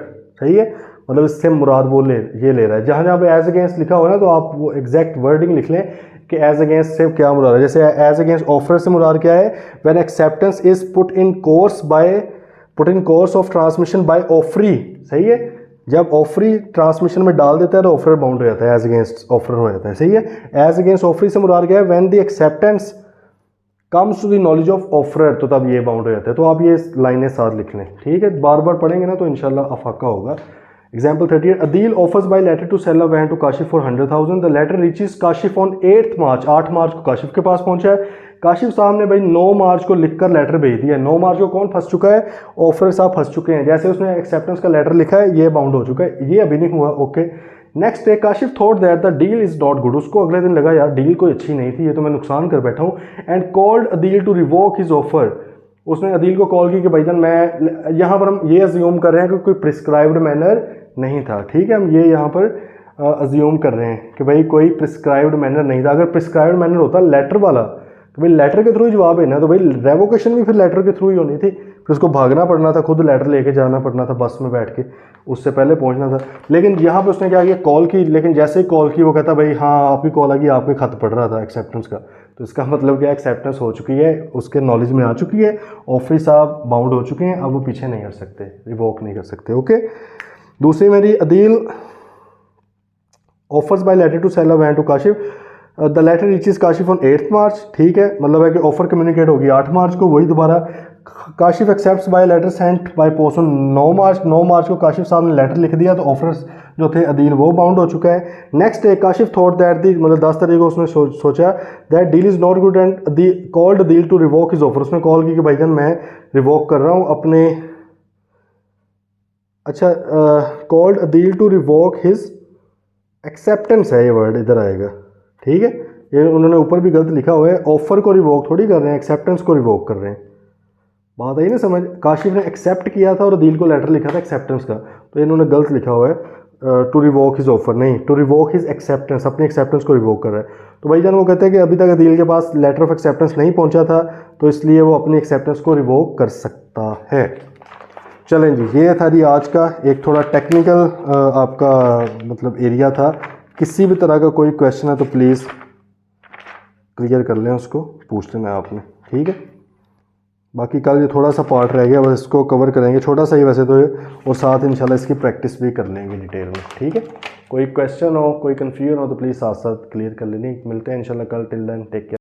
सही है, मतलब इससे मुराद वो ये ले रहा है। जहाँ जहाँ पे एज अगेंस्ट लिखा हो ना, तो आप वो एग्जैक्ट वर्डिंग लिख लें कि एज अगेंस्ट से क्या मुराद है। जैसे एज अगेंस्ट ऑफर से मुराद क्या है? When acceptance is put in course of transmission by offeree. सही है, जब ऑफरी ट्रांसमिशन में डाल देता है तो ऑफर बाउंड हो जाता है, एज अगेंस्ट ऑफर हो जाता है। सही है, एज अगेंस्ट ऑफरी से मुराद क्या है? When the acceptance comes to the knowledge of offerer, तो तब ये बाउंड हो जाता है। तो आप ये लाइनें साथ लिख लें। ठीक है, बार बार पढ़ेंगे ना तो इंशाल्लाह अफाका होगा। Example 38, Adeel offers by letter to sell a van to Kashif for 100,000। The letter reaches Kashif on 8 March. 8 मार्च को काशिफ के पास पहुंचा है। काशिफ साहब ने भाई 9 मार्च को लिखकर लेटर भेज दिया। 9 मार्च को कौन फंस चुका है? ऑफर साहब फंस चुके हैं। जैसे उसने एक्सेप्टेंस का लेटर लिखा है, ये बाउंड हो चुका है, ये अभी नहीं हुआ। Okay, next day Kashif thought that the deal is not good. उसको अगले दिन लगा यार डील कोई अच्छी नहीं थी, ये तो मैं नुकसान कर बैठा हूँ। And called Adeel to revoke his offer. उसने अदील को कॉल की कि भाईजान मैं, यहाँ पर हम ये अज्यूम कर रहे हैं कि कोई प्रिस्क्राइब्ड मैनर नहीं था। ठीक है, हम ये यहाँ पर अज्यूम कर रहे हैं कि भाई कोई प्रिस्क्राइब्ड मैनर नहीं था। अगर प्रिस्क्राइब्ड मैनर होता लेटर वाला, तो भाई लेटर के थ्रू जवाब है ना, तो भाई रेवोकेशन भी फिर लेटर के थ्रू ही होनी थी। फिर उसको भागना पड़ना था, खुद लेटर लेके जाना पड़ना था बस में बैठ के, उससे पहले पहुंचना था। लेकिन यहाँ पे उसने क्या किया? कॉल की। लेकिन जैसे ही कॉल की वो कहता भाई हाँ आपकी कॉल आ गई, आपके खत पड़ रहा था एक्सेप्टेंस का। तो इसका मतलब क्या? एक्सेप्टेंस हो चुकी है, उसके नॉलेज में आ चुकी है, ऑफरी साहब बाउंड हो चुके हैं, अब वो पीछे नहीं हट सकते, रिवोक नहीं कर सकते। ओके, दूसरी मेरी Adeel offers by letter to sell a van to Kashif. The letter reaches Kashif on 8 March. ठीक है, मतलब है कि ऑफर कम्युनिकेट होगी 8 मार्च को। वही दोबारा Kashif accepts by letter sent by post on 9 March. 9 मार्च को काशिफ साहब ने लेटर लिख दिया, तो ऑफर्स जो थे अदील वो बाउंड हो चुका है। Next day Kashif thought that the, मतलब 10 तारीख को उसने सोचा that deal is not good and called Adeel to revoke his offer. उसने कॉल की कि भाईजान मैं रिवोक कर रहा हूँ अपने, अच्छा called Adeel to revoke his acceptance है ये वर्ड इधर आएगा। ठीक है, ये उन्होंने ऊपर भी गलत लिखा हुआ है, ऑफर को रिवोक थोड़ी कर रहे हैं, एक्सेप्टेंस को रिवोक कर रहे हैं। बात आई ना समझ? काशिफ ने एक्सेप्ट किया था और अदील को लेटर लिखा था एक्सेप्टेंस का, तो इन्होंने गलत लिखा हुआ है टू रिवोक हिज ऑफर, नहीं टू रिवोक हिज एक्सेप्टेंस, अपनी एक्सेप्टेंस को रिवोक कर रहा है। तो भाईजान वो कहते हैं कि अभी तक अदील के पास लेटर ऑफ एक्सेप्टेंस नहीं पहुंचा था, तो इसलिए वो अपनी एक्सेप्टेंस को रिवोक कर सकता है। चलें जी, ये था जी आज का एक थोड़ा टेक्निकल आपका मतलब एरिया था। किसी भी तरह का कोई क्वेश्चन है तो प्लीज़ क्लियर कर लें, उसको पूछ लेना आपने। ठीक है, बाकी कल ये थोड़ा सा पार्ट रह गया, बस इसको कवर करेंगे, छोटा सा ही वैसे तो, और साथ इंशाल्लाह इसकी प्रैक्टिस भी कर लेंगे डिटेल में। ठीक है, कोई क्वेश्चन हो, कोई कन्फ्यूजन हो तो प्लीज़ साथ साथ क्लियर कर लेनी। मिलते हैं इंशाल्लाह कल। Till then take care.